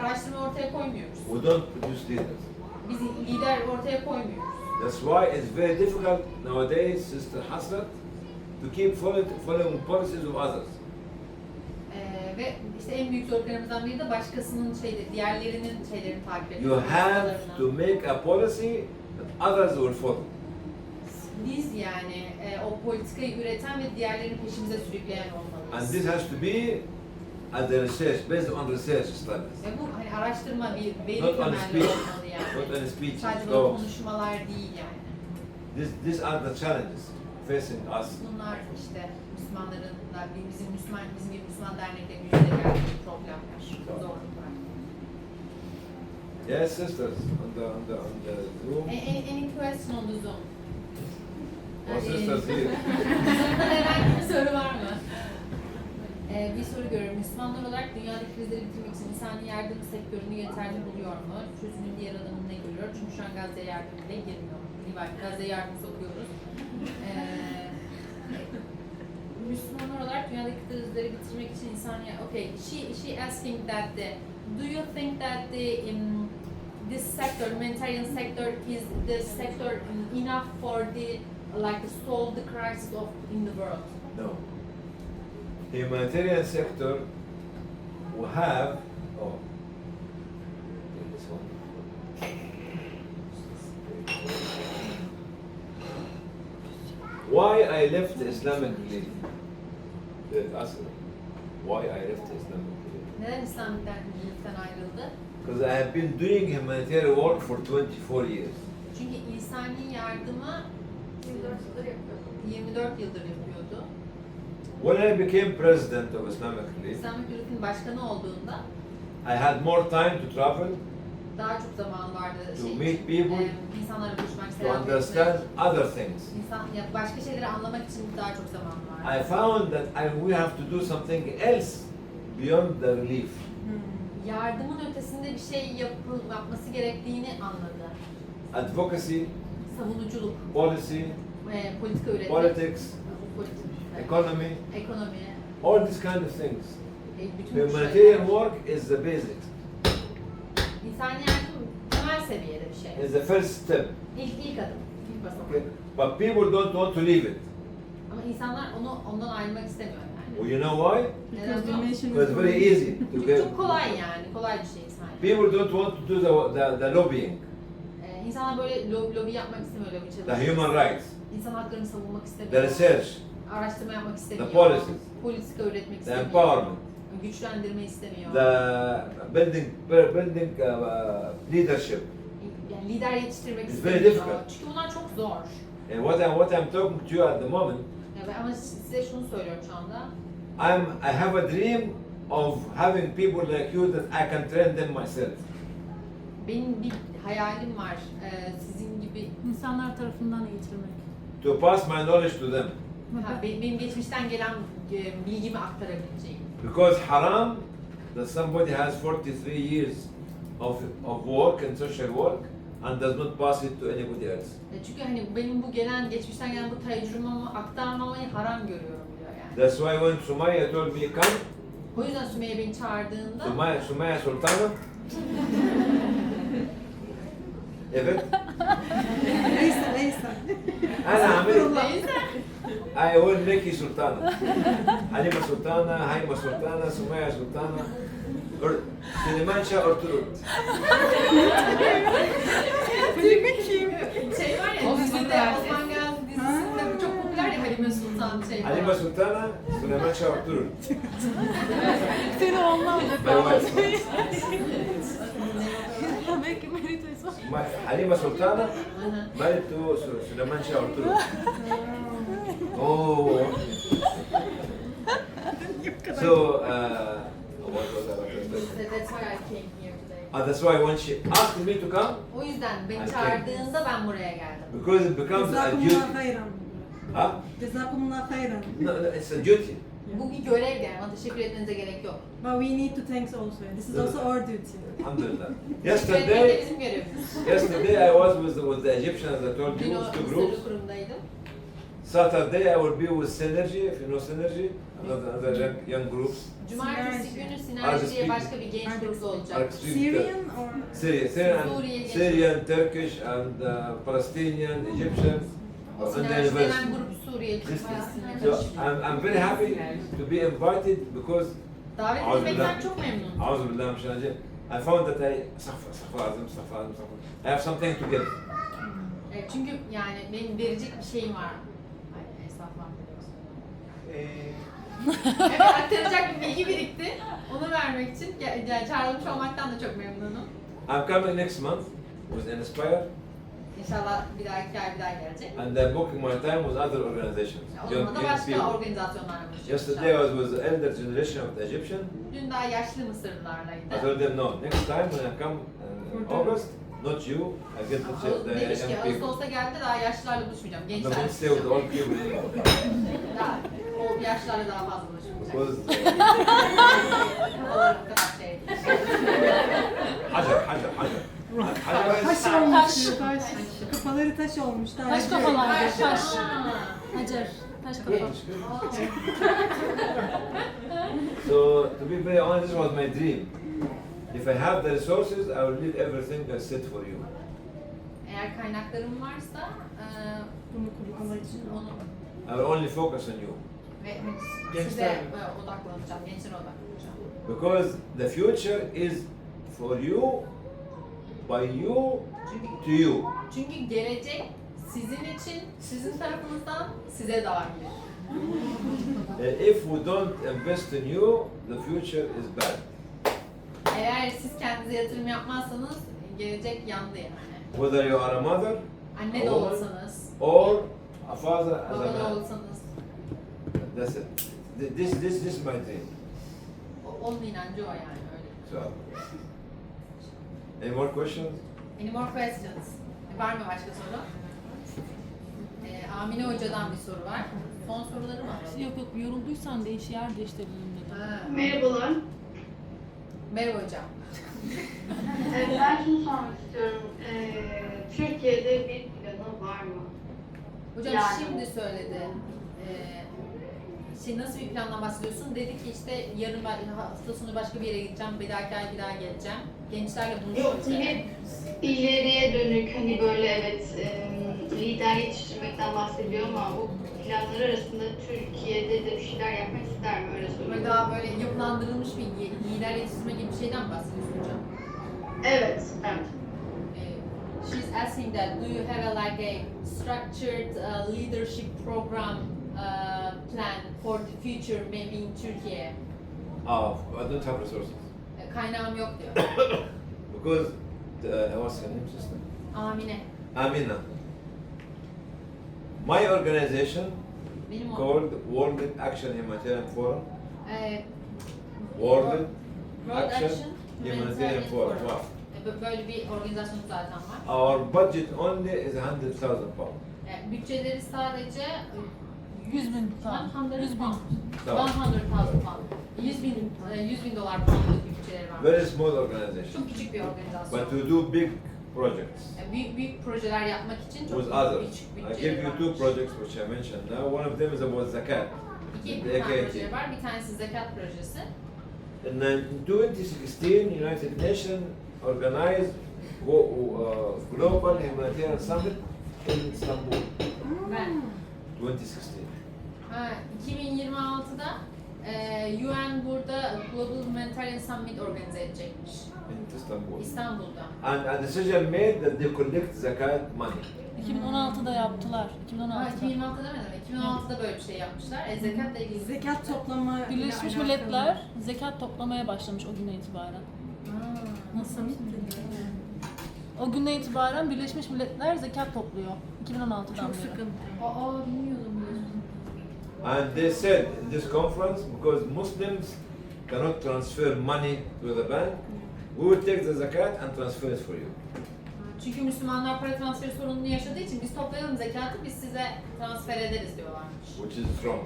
araştırma ortaya koymuyoruz. We don't produce leaders. Biz lider ortaya koymuyoruz. That's why it's very difficult nowadays, Sister Hasrat, to keep following policies of others. Ve işte en büyük zorluklarımızdan biri de başkasının diğerlerinin şeylerini takip etmek. You have politikalarını. to make a policy that others will follow. Biz yani o politikayı üreten ve diğerlerini peşimize sürükleyen olmalıyız. And this has to be as a research, based on research studies. Ve bu hani araştırma bir veri Not on temelli speech. olmalı yani. Not on speeches, Sadece böyle talks. konuşmalar değil yani. These are the challenges. facing us. Bunlar işte Müslümanların da bizim gibi Müslüman derneklerin yüzde geldiği problemler, zorluklar. Yes, sisters, on the Zoom. Any question on the Zoom? Or sisters here. Zoom'da herhangi bir soru var mı? Bir soru görüyorum. Müslümanlar olarak dünyadaki krizleri bitirmek için insani yardım sektörünü yeterli buluyor mu? Çözümün diğer adımını ne görüyor? Çünkü şu an Gazze'ye yardım bile girmiyor. Gazze'ye yardım sokuyoruz. Müslümanlar olarak dünyadaki krizleri bitirmek için insani okay, she asking that do you think that this sector, humanitarian sector, is the sector enough for to solve the crisis in the world? No. The humanitarian sector will have. Oh. This one. Why I left the Islamic belief? Ask me. Why I left the Islamic belief? Neden İslam'dan ayrıldı? Because I have been doing humanitarian work for 24 years. Çünkü insani yardımı 24 yıldır yapıyordum. 24 yıldır yapıyordu. When I became president of Islamic Relief, İslamik Ülke'nin başkanı olduğunda I had more time to travel, daha çok zaman vardı to meet people, insanlarla buluşmak, to seyahat understand etmek, other things. başka şeyleri anlamak için daha çok zaman vardı. I found that we have to do something else beyond the relief. Yardımın ötesinde bir şey yapması gerektiğini anladı. Advocacy, Savunuculuk, policy, politika üretmek, politics, economy, ekonomi, all these kind of things. bütün bu Humanitarian work is the basics. İnsani yardım temel seviyede bir şey. It's the first step. İlk adım, ilk basamak. Okay? But people don't want to leave it. Ama insanlar ondan ayrılmak istemiyor yani. Well, you know why? Neden Because the bu? mission Because it's very easy to Çünkü get. çok kolay yani, kolay bir şey insani. People don't want to do the lobbying, İnsanlar böyle lobi yapmak istemiyor, lobi the çalışmak. human rights, İnsan haklarını savunmak istemiyor. the research, Araştırma yapmak istemiyor. the policies, Politika üretmek the istemiyor. empowerment, Güçlendirme istemiyor. the building leadership. Yani lider yetiştirmek It's istemiyor. very difficult. Çünkü bunlar çok zor. And what I'm talking to you at the moment, Ama size şunu söylüyorum şu anda. I have a dream of having people like you that I can train them myself. Benim bir hayalim var. Sizin gibi İnsanlar tarafından eğitilmek. To pass my knowledge to them. benim geçmişten gelen bilgimi aktarabileceğim. Because haram that somebody has 43 years of work and social work and does not pass it to anybody else. Çünkü hani benim bu geçmişten gelen bu tecrübemi aktarmamayı haram görüyorum diyor yani. That's why when Sumaya told me come, O yüzden Sümeyye beni çağırdığında Sumaya Sultana. Evet. Neyse. أنا عملت neyse. I will make you Sultana. Halima Sultana, Hayma Sultana, Sumaya Sultana. Süleyman Şah Orturut. Şey var ya, dizide Osman Gazi dizisinde bu çok popüler ya Halime Sultan şey falan. Halima Sultana, Süleyman Şah Orturut. Seni anlamadım. My wife. Belki Merita'ysa. Halima Sultana married to Süleyman Şah Orturut. Oh. So, what was I about to say? That's why I came here today. That's why when she asked me to come, O yüzden beni Okay. çağırdığında ben buraya geldim. because it becomes a duty. Cezakumullah hayran. Huh? Cezakumullah hayran. No, it's a duty. Bu bir görev yani, bana teşekkür etmenize gerek yok. But we need to thanks also. This is also our duty. Alhamdulillah. Teşekkür etmek de Yesterday, bizim görevimiz. yesterday I was with the Egyptians. I told Dün you o two Mısırlı groups. kurumdaydım. Saturday I will be with Synergy, if you know Synergy, another young groups. Cumartesi Synergy. günü Sinerji diye Artist başka bir genç grubu olacak. Syrian or Syrian, Turkish, and Palestinian, Egyptians. O and Sinerji then denen grup Suriyeli, Filistinli. So I'm very happy to be invited because Davet edilmekten çok memnunum. أعوذ بالله من الشيطان الرجيم. I found that I have something to give. Çünkü yani benim verecek bir şeyim var. Ay, estağfurullah. Evet, aktaracak bir bilgi birikti. Onu vermek için çağrılmış olmaktan da çok memnunum. I'm coming next month with Inspire. İnşallah bir dahaki ay bir daha gelecek. And then booking my time with other organizations. O zaman da başka people. organizasyonlarla buluşacağız. Yesterday I was with the elder generation of the Egyptian. Dün daha yaşlı Mısırlılarlaydı. I told them no, next time when I come in August, not you, I get the Demiş ki young people. Ağustos'ta geldi daha yaşlılarla buluşmayacağım. I Gençlerle won't stay with the buluşacağım. old people anymore. Daha, o yaşlılarla daha fazla buluşmayacağım. Because Kafaları bu kadar şey. hajar. Hajar is Taş olmuş. Taş. Kafaları taş olmuş. Taş kafalar, taş. Hacer, taş kafa. So to be very honest, this was my dream. If I have the resources, I will leave everything and sit for you. Eğer kaynaklarım varsa Bunu kullanmak için. onu I will only focus on you. ve Gençler size mi? odaklanacağım, gençlere odaklanacağım. Because the future is for you, by you, to you. Çünkü gelecek sizin için, sizin tarafınızdan size dahil. If we don't invest in you, the future is bad. Eğer siz kendinize yatırım yapmazsanız gelecek yandı yani. Whether you are a mother, Anne a de woman, olsanız, or a father as baba a da man. olsanız, That's it. This is my dream. onun inancı o yani öyle. So, any more questions? Any more questions? Var mı başka soru? Amine Hoca'dan bir soru var. Son soruları mı alalım? Yok yok, yorulduysan yer değiştirelim dedim. Ha. Merhabalar. Merhaba hocam. Ben şunu sormak istiyorum. Türkiye'de bir planı var mı? Hocam Yani- şimdi söyledi. Nasıl bir plandan bahsediyorsun? Dedi ki işte yarın hafta sonu başka bir yere gideceğim, bir dahaki ay bir daha geleceğim. Gençlerle Yok, buluşmak üzere. yine ileriye dönük hani böyle evet lider yetiştirmekten bahsediyor ama bu planlar arasında Türkiye'de de bir şeyler yapmak ister mi? Öyle Böyle söyleyeyim. daha böyle yapılandırılmış bir lider yetiştirme gibi bir şeyden mi bahsediyorsun hocam? Evet, evet. She's asking that do you have like a structured leadership program plan for the future maybe in Turkey? I don't have resources. Kaynağım yok diyor. Because, what's her name, sister? Amine. Amina. My organization Benim o. called World Action Humanitarian Forum. E, World World Action Action Humanitarian Forum. Wow. Böyle bir organizasyon zaten var. Our budget only is 100,000 pounds. Bütçeleri sadece 100 bin pound. 100 bin. 100,000 pound. 100 bin dolar poundlık bir bütçeleri var. Very small organization. Çok küçük bir organizasyon. But to do big projects Büyük projeler yapmak için çok with others. küçük I give bütçeleri you var. two projects which I mentioned now. One of them is about zakat. İki The tane AKT. proje var. Bir tanesi zekat projesi. In 2016, United Nations organized Global Humanitarian Summit in Istanbul. Ben 2016. 2026'da UN burada Global Humanitarian Summit organize edecekmiş. In Istanbul. İstanbul'da. And a decision made that they collect zakat money. 2016'da yaptılar. Ha, 2016'da. 2026'da demedim. 2016'da böyle bir şey yapmışlar. Zekatla ilgili. Zekat toplama ile Birleşmiş alakalı. Milletler zekat toplamaya başlamış o günden itibaren. Nasıl? O günden itibaren Birleşmiş Milletler zekat topluyor. 2016'dan Çok beri. sıkıntı. Aa bilmiyordum bunu. And they said in this conference, because Muslims cannot transfer money to the bank, we will take the zakat and transfer it for you. Çünkü Müslümanlar para transferi sorununu yaşadığı için biz toplayalım zekatı biz size transfer ederiz diyorlarmış. Which is wrong.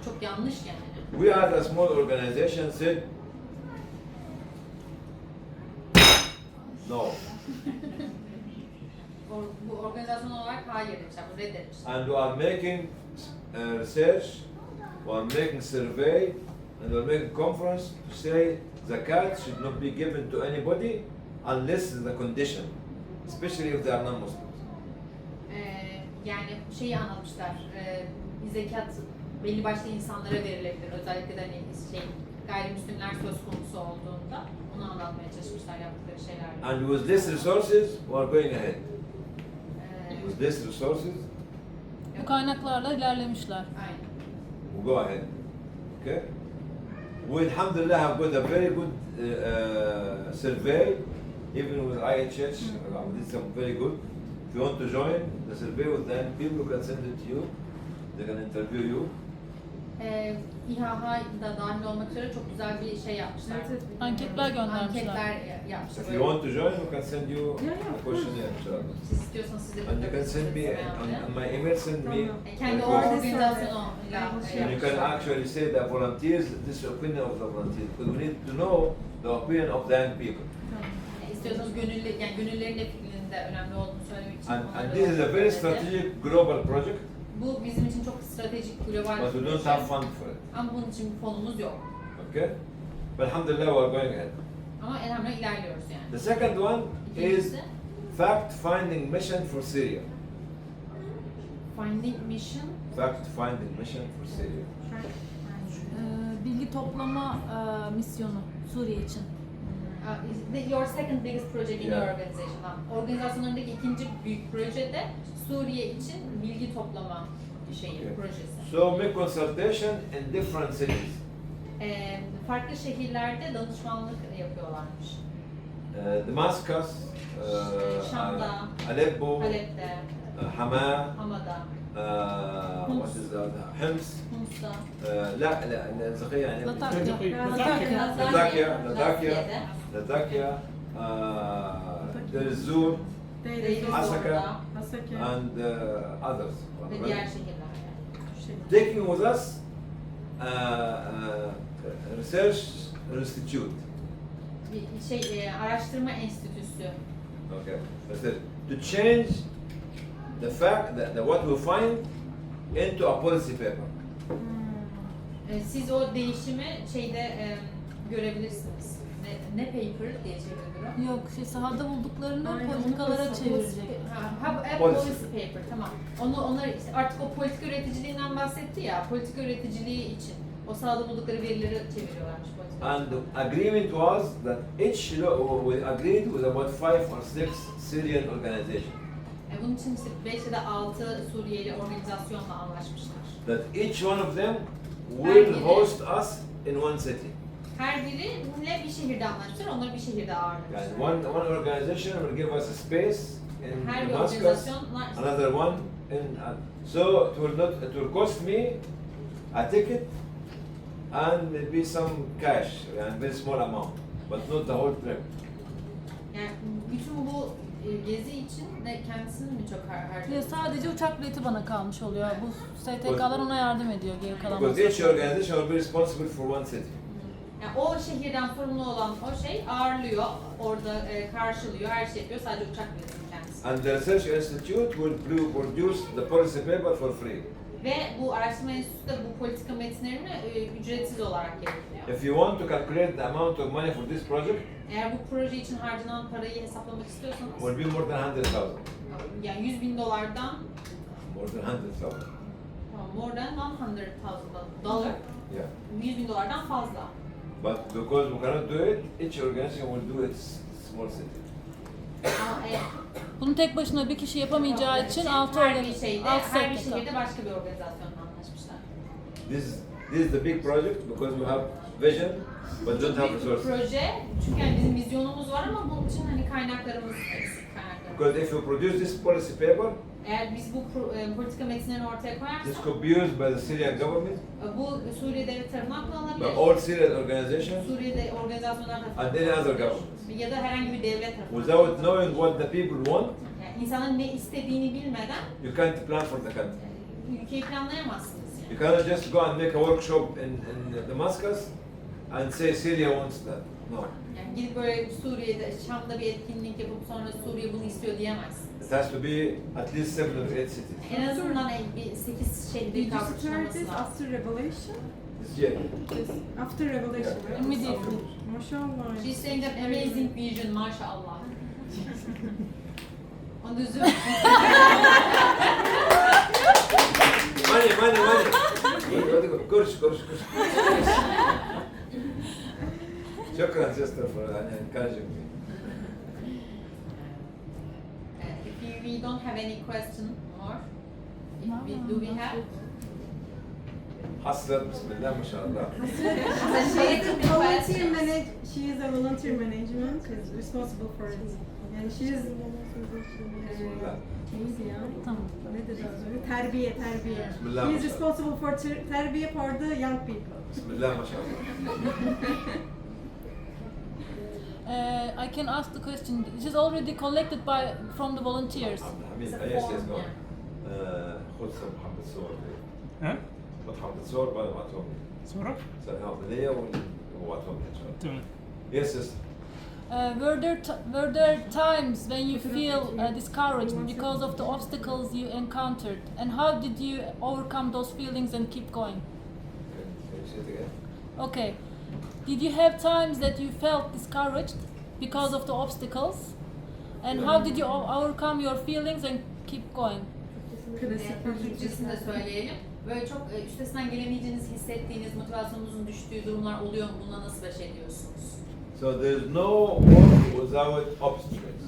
Çok yanlış yani. We are a small organization said, no. Bu organizasyon olarak hayır demişler, bu reddetmişler. And we are making research, we are making survey, and we are making conference to say zakat should not be given to anybody unless the condition, especially if they are non-Muslims. Yani şeyi anlatmışlar, zekat belli başlı insanlara verilebilir, özellikle de hani gayrimüslimler söz konusu olduğunda onu anlatmaya çalışmışlar yaptıkları şeylerle. And with these resources, we are going ahead. With these resources, Bu kaynaklarla ilerlemişler. Aynen. we go ahead. Okay? We, alhamdulillah, have got a very good survey, even with IHH, we did some very good. If you want to join the survey with them, people can send it to you. They can interview you. İHA'da dahil olmak üzere çok güzel bir şey yapmışlar. Evet, Anketler göndermişler. Anketler yapmışlar. If you want to join, we can send you Yeah, yeah, a of questionnaire, inshallah. Siz istiyorsanız siz de And you can send me on my email. Send me. kendi a question. organizasyonuyla And you can actually say that volunteers, this is the opinion of the volunteers, because we need to know the opinion of the young people. İstiyorsanız gönüllülerin de fikrinin de önemli olduğunu söylemek için. And this is a very strategic global project, Bu bizim için çok stratejik global but we bir don't proje. have fund for it. Ama bunun için bir fonumuz yok. Okay? But alhamdulillah, we are going ahead. Ama elhamdülillah ilerliyoruz yani. The second one is İkincisi, fact-finding mission for Syria. finding mission. Fact-finding mission for Syria. Bilgi toplama misyonu Suriye için. Your second biggest project in your Yeah. organization. Organizasyonlarındaki ikinci büyük proje de Suriye için bilgi toplama şeyi, Okay. projesi. So make consultation in different cities. Farklı şehirlerde danışmanlık yapıyorlarmış. Damascus, Şam'da, Aleppo, Halep'te, Hama, Hama'da, what is that? Hims. Hums'ta, لا الزقية يعني Latakya. Latakia, there is Zur Hasaka. Hasaka and others. ve diğer şehirler yani. Taking with us research institute. Bir araştırma enstitüsü. Okay. To change the fact that what we find into a policy paper. Siz o değişimi görebilirsiniz. Ne paper diye çevirilir o? Yok, sahada bulduklarını Aynen, politikalara onu çevirecek. Policy paper, tamam. Onlar işte artık o politika üreticiliğinden bahsetti ya, politika üreticiliği için o sahada buldukları verileri çeviriyorlarmış politika. And the agreement was that each we agreed with about 5 or 6 Syrian organizations. Bunun için işte 5 ya da 6 Suriyeli organizasyonla anlaşmışlar. That each one of them will host us in one city. Her biriyle bir şehirde anlaşmışlar, onları bir şehirde ağırlamışlar. And one organization will give us a space in Her bir Damascus, organizasyonlar another one in. So it will cost me a ticket and maybe some cash, and very small amount, but not the whole trip. yani bütün bu gezi için de kendisinin mi çok harcıyor? Sadece uçak bileti bana kalmış oluyor. Bu STK'lar ona yardım ediyor geri kalan Because each masrafları. organization will be responsible for one city. Yani o şehirden sorumlu olan o şey ağırlıyor, orada karşılıyor, her şey yapıyor, sadece uçak biletinin kendisi. And the research institute will produce the policy paper for free. Ve bu araştırma enstitüsü de bu politika metinlerini ücretsiz olarak yayınlıyor. If you want to calculate the amount of money for this project, Eğer bu proje için harcanan parayı hesaplamak istiyorsanız, will be more than 100,000. yani $100.000 More than 100,000. more than $100,000, Yeah. $100.000'dan fazla. But because we cannot do it, each organization will do its small city. Ama Bunu tek başına bir kişi yapamayacağı için altı her bir şeyde, her bir STK. şehirde başka bir organizasyonla anlaşmışlar. This is the big project because we have vision but don't have Büyük bir resources. proje, çünkü yani bizim vizyonumuz var ama bunun için hani kaynaklarımız eksik kaynaklarımız. Because if you produce this policy paper, Eğer biz bu politika metinlerini ortaya this koyarsak, could be used by the Syrian government, bu Suriye devleti tarafından by kullanılabilir. all Syrian organizations, Suriye'de organizasyonlar tarafından and any other kullanılabilir. government. Ya da herhangi bir devlet tarafından. Without knowing what the people want, Yani insanın ne istediğini bilmeden you can't plan for the country. ülkeyi planlayamazsınız yani. You cannot just go and make a workshop in Damascus and say Syria wants that. No. Yani gidip böyle Suriye'de, Şam'da bir etkinlik yapıp sonra Suriye bunu istiyor diyemezsiniz. It has to be at least 7 or 8 cities. En azından bir 8 şehrin Did you start kalkışlaması this lazım. after Revelation? This year. After Revelation, Yeah. right? Immediately. Maşallah. She's saying that amazing vision, maşallah. On the Zoom. money. Kurş. شكرا sister for encouraging me. If we don't have any question more, do we have? حصلت بسم الله ما شاء الله. She is a volunteer management, is responsible for it. Yani she is neydi ya? Tamam. Ne dedi az önce? Terbiye. Bismillah, She is maşallah. responsible for terbiye for the young people. بسم الله ما شاء الله. I can ask the question. It is already collected from the volunteers. حميد ايش اسمه؟ خذ حبة صور. ها؟ خذ حبة صور بعد ما تهم. صورة؟ سنحط ليا وبعتهم ان شاء الله. تمام. Yes, sister. Were there times when you feel discouraged because of the obstacles you encountered, and how did you overcome those feelings and keep going? Can you say it again? Okay. Did you have times that you felt discouraged because of the obstacles, and how did you overcome your feelings and keep going? Türkçesini de söyleyelim. Böyle çok üstesinden gelemeyeceğiniz, hissettiğiniz, motivasyonunuzun düştüğü durumlar oluyor mu? Bununla nasıl baş ediyorsunuz? So there's no work without obstacles.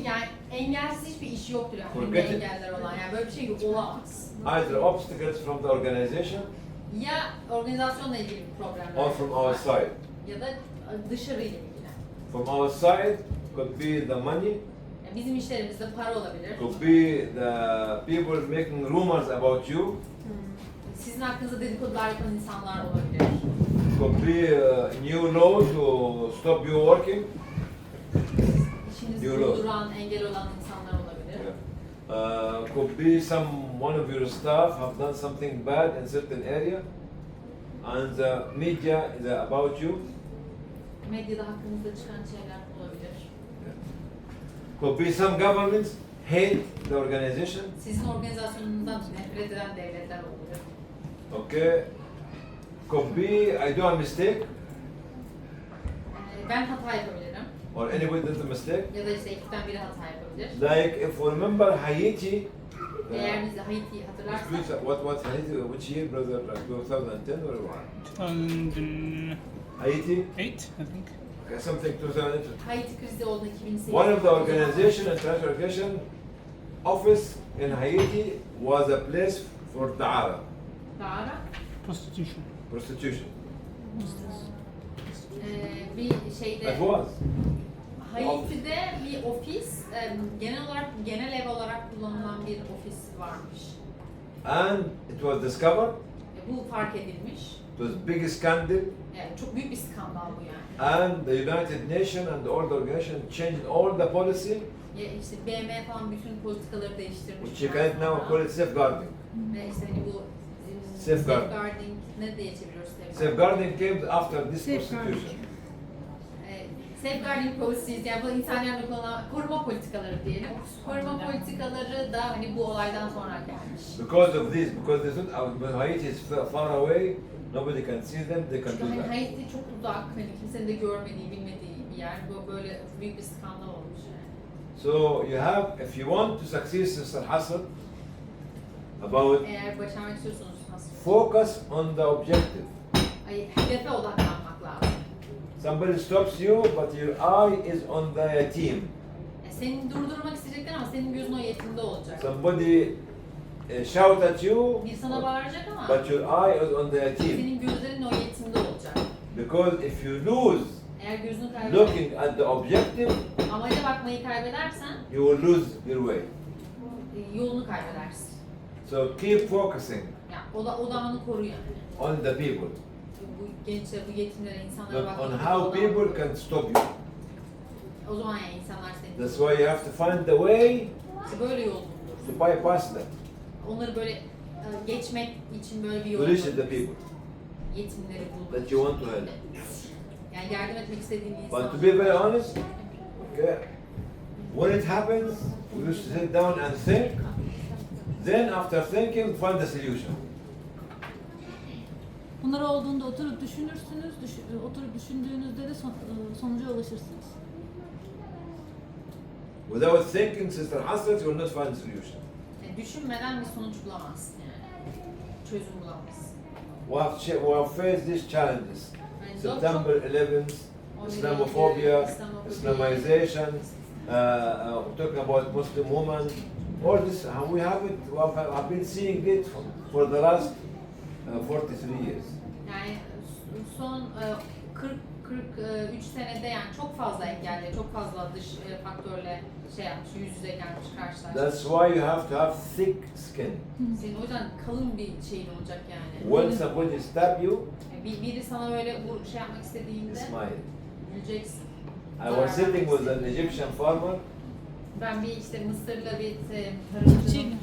Yani engelsiz hiçbir iş yoktur yani. Forget it. Engeller olan yani böyle bir şey olamaz. Either obstacles from the organization Ya organizasyonla ilgili bir problemler or from our side. ya da dışarıyla ilgili. From our side could be the money, Yani bizim işlerimizde para olabilir. could be the people making rumors about you, Sizin hakkınızda dedikodular yapan insanlar olabilir. could be a new law to stop you working. İşinizi Euro. durduran, engel olan insanlar olabilir. Could be one of your staff have done something bad in certain area, and the media is about you. Medyada hakkınızda çıkan şeyler olabilir. Could be some governments hate the organization. Sizin organizasyonunuzdan nefret eden devletler olabilir. Okay. Could be I do a mistake Ben hata yapabilirim. or anybody does a mistake. Ya da işte ekipten biri hata yapabilir. Like if we remember Haiti. Eğer biz de Haiti'yi hatırlarsak, What Haiti? Which year, brother? Like 2010 or what? 2008, Haiti. I think. Okay, something 2010. Haiti krizi oldu 2008. One of the organization, international organization, office in Haiti was a place for da'ara, Dara, Prostitution. prostitution. bir şeyde It was. Haiti'de bir ofis, genel ev olarak kullanılan bir ofis varmış. And it was discovered. Bu fark edilmiş. It was big scandal. Çok büyük bir skandal bu yani. And the United Nations and all the organization changed all the policy, Ya işte BM falan bütün politikaları değiştirmiş. which you can now call it safeguarding. Ve işte hani bu Safeguarding. ne diye çeviriyoruz? Safeguarding came after this prostitution. Safeguarding policies yani bu insanlarla kullanılan koruma politikaları diyelim. Koruma politikaları da hani bu olaydan sonra gelmiş. Because of this, because when Haiti is far away, nobody can see them, they can Çünkü do hani that. Haiti çok uzak, hani kimsenin de görmediği, bilmediği bir yer. Böyle büyük bir skandal olmuş yani. So you have, if you want to succeed, Sister Hassan, about Eğer başarmak istiyorsanız nasıl? focus on the objective. Hedefe odaklanmak lazım. Somebody stops you, but your eye is on the team. Senin durdurmak isteyecekler ama senin gözün o yetimde olacak. Somebody shout at you, Bir sana bağıracak ama but your eye is on the team. senin gözlerin o yetimde olacak. Because if you lose Eğer gözünü kaybedersen, looking at the objective, amaca bakmayı kaybedersen you will lose your way. yolunu kaybedersin. So keep focusing Yani odağını koru yani. on the people, Bu gençlere, bu yetimlere, insanlara not on bakmayı how people can stop you. O zaman yani insanlar seni That's why you have to find the way İşte böyle yol bulursun. to bypass them, Onları böyle geçmek için böyle bir yol to reach the bulursun. people Yetimleri bulmak that you want için. to help. Yani yardım etmek istediğin But insanlar. to be very honest, okay, when it happens, we used to sit down and think. Then after thinking, find the solution. Bunlar olduğunda oturup düşünürsünüz, oturup düşündüğünüzde de sonuca ulaşırsınız. Without thinking, Sister Hassan, you will not find the solution. Yani düşünmeden bir sonuç bulamazsın yani. Çözüm bulamazsın. We have faced these challenges. Yani September 11th, Islamophobia, Islamization, talking about Muslim women, all this, we have been seeing it for the last 43 years. Yani son 43 senede yani çok fazla engelle, çok fazla dış faktörle şey yapmış, yüz yüze gelmiş, karşılaşmış. That's why you have to have thick skin. Senin o yüzden kalın bir şeyin olacak yani. When somebody stab you, Biri sana böyle şey yapmak istediğinde smile. güleceksin. I was sitting with an Egyptian farmer Ben bir işte Mısırlı bir tarımcının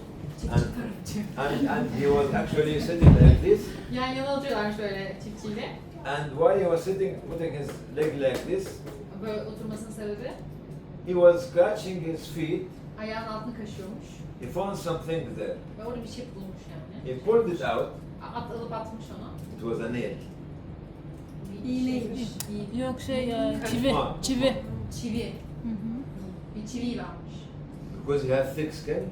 and he was actually sitting like this. yan yana oturuyorlar şöyle çiftçiyle. And while he was sitting, putting his leg like this, Böyle oturmasının sebebi he was scratching his feet. ayağın altını kaşıyormuş. He found something there. Ve orada bir şey bulmuş yani. He pulled it out. Alıp atmış onu. It was a nail. İğneymiş. Yok şey ya, çivi. Ha. Çivi. Çivi. Bir çiviyi vermiş. Because he has thick skin,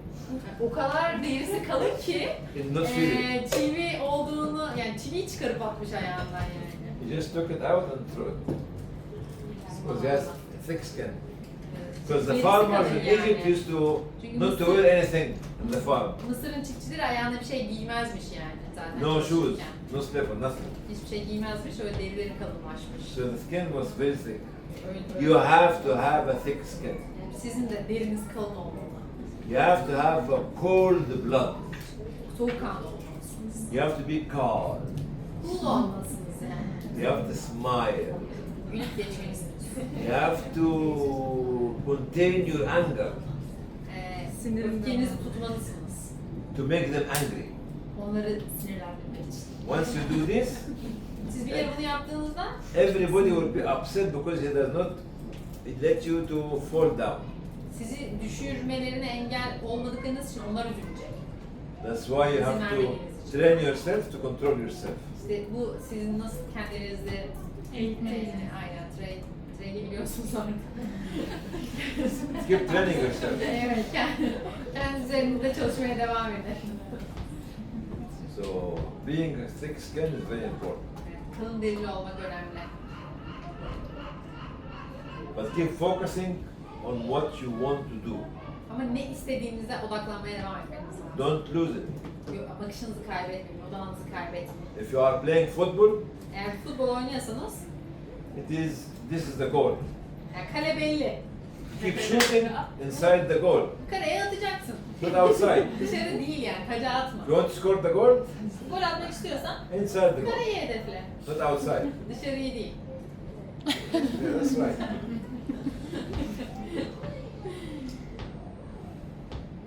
O kadar derisi kalın ki he not feel it. çivi olduğunu yani çiviyi çıkarıp atmış ayağından yani. He just took it out and threw it. Because he has thick skin. Because the Derisi farmers kalın in yani. Egypt used to Çünkü not to Mısır- wear anything in the farm. Mısır'ın çiftçileri ayağına bir şey giymezmiş yani zaten. No shoes, çalışırken. no slipper, nothing. Hiçbir şey giymezmiş, öyle derileri kalınlaşmış. So the skin was very thick. Öyle You have to have a thick skin. Yani sizin de deriniz kalın olmalı. You have to have a cold blood. Soğukkanlı olmalısınız. You have to be calm. Cool olmalısınız yani. You have to smile. Gülüp geçmelisiniz. You have to contain your anger Öfkenizi tutmalısınız. to make them angry. Onları sinirlendirmek için. Once you do this, Siz bir kere bunu yaptığınızda everybody will be upset because he does not let you to fall down. sizi düşürmelerine engel olmadıklarınız için onlar üzülecek. That's why you have to train yourself to control yourself. İşte bu sizin nasıl kendinizi aynen train'i biliyorsunuz artık. Keep training yourself. Evet, kendi üzerinizde çalışmaya devam edin. So being thick skin is very important. Kalın derili olmak önemli. But keep focusing on what you want to do. Ama ne istediğinize odaklanmaya devam etmeniz lazım. Don't lose it. Bakışınızı kaybetmeyin, odağınızı kaybetmeyin. If you are playing football, Eğer futbol oynuyorsanız, this is the goal. yani kale belli. Keep shooting inside the goal, Kaleye atacaksın. not outside. Dışarı değil yani, taca atma. If you want to score the goal, Gol atmak istiyorsan inside the goal, kaleyi hedefle. not outside. Dışarıyı değil. Yeah, that's right.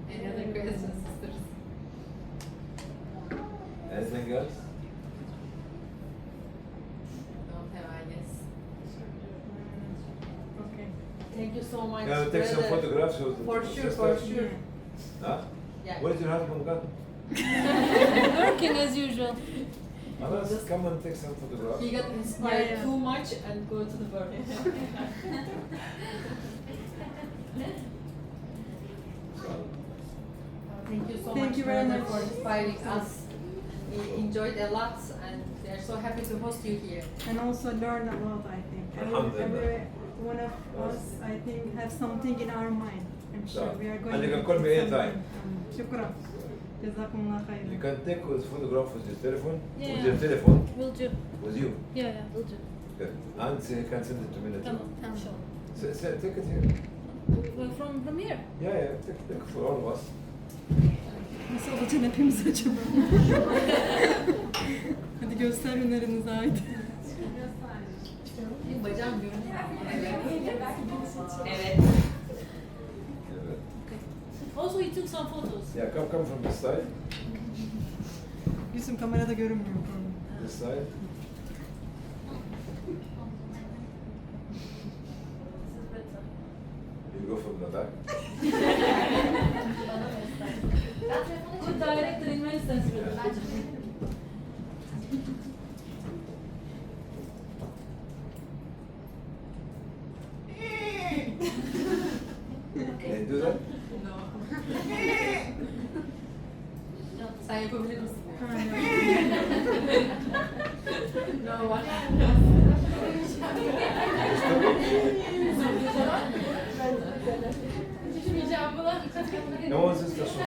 Any other questions, sisters? Anything else? Don't have, I guess. Okay. Thank you so much. Can I take some brother. photographs of the For sure, sisters? for sure. Huh? Yeah. Where's your husband gone? Working as usual. Anas, come and take some photographs. He got inspired Yeah. too much and go to the work. Thank you so Thank much, you very brother, much. for inspiring us. We enjoyed a lot and we are so happy to host you here. And also learn a lot, I think. Every one of us, I think, have something in our mind. I'm sure we are going And you to can call me teach anytime. something. Shukran. Jazakumullah You khairan. can take a photograph with your telephone. Yeah. With your telephone. Will do. With you. Yeah, yeah, will do. Good. And you can send it to me later. Tamam, tamam. Take it here. Well, from here. Yeah, take for all of us. Nasıl olacaksın hepimiz acaba? Hadi göster hünerinizi haydi. Benim bacağım görünüyor. Evet. Yeah. Also, he took some photos. Yeah, come from this side. Yüzüm kamerada görünmüyor. This side. You go from the back. Good director in many senses. Can you do that? No. Sen yapabilir misin? Ha, No, what?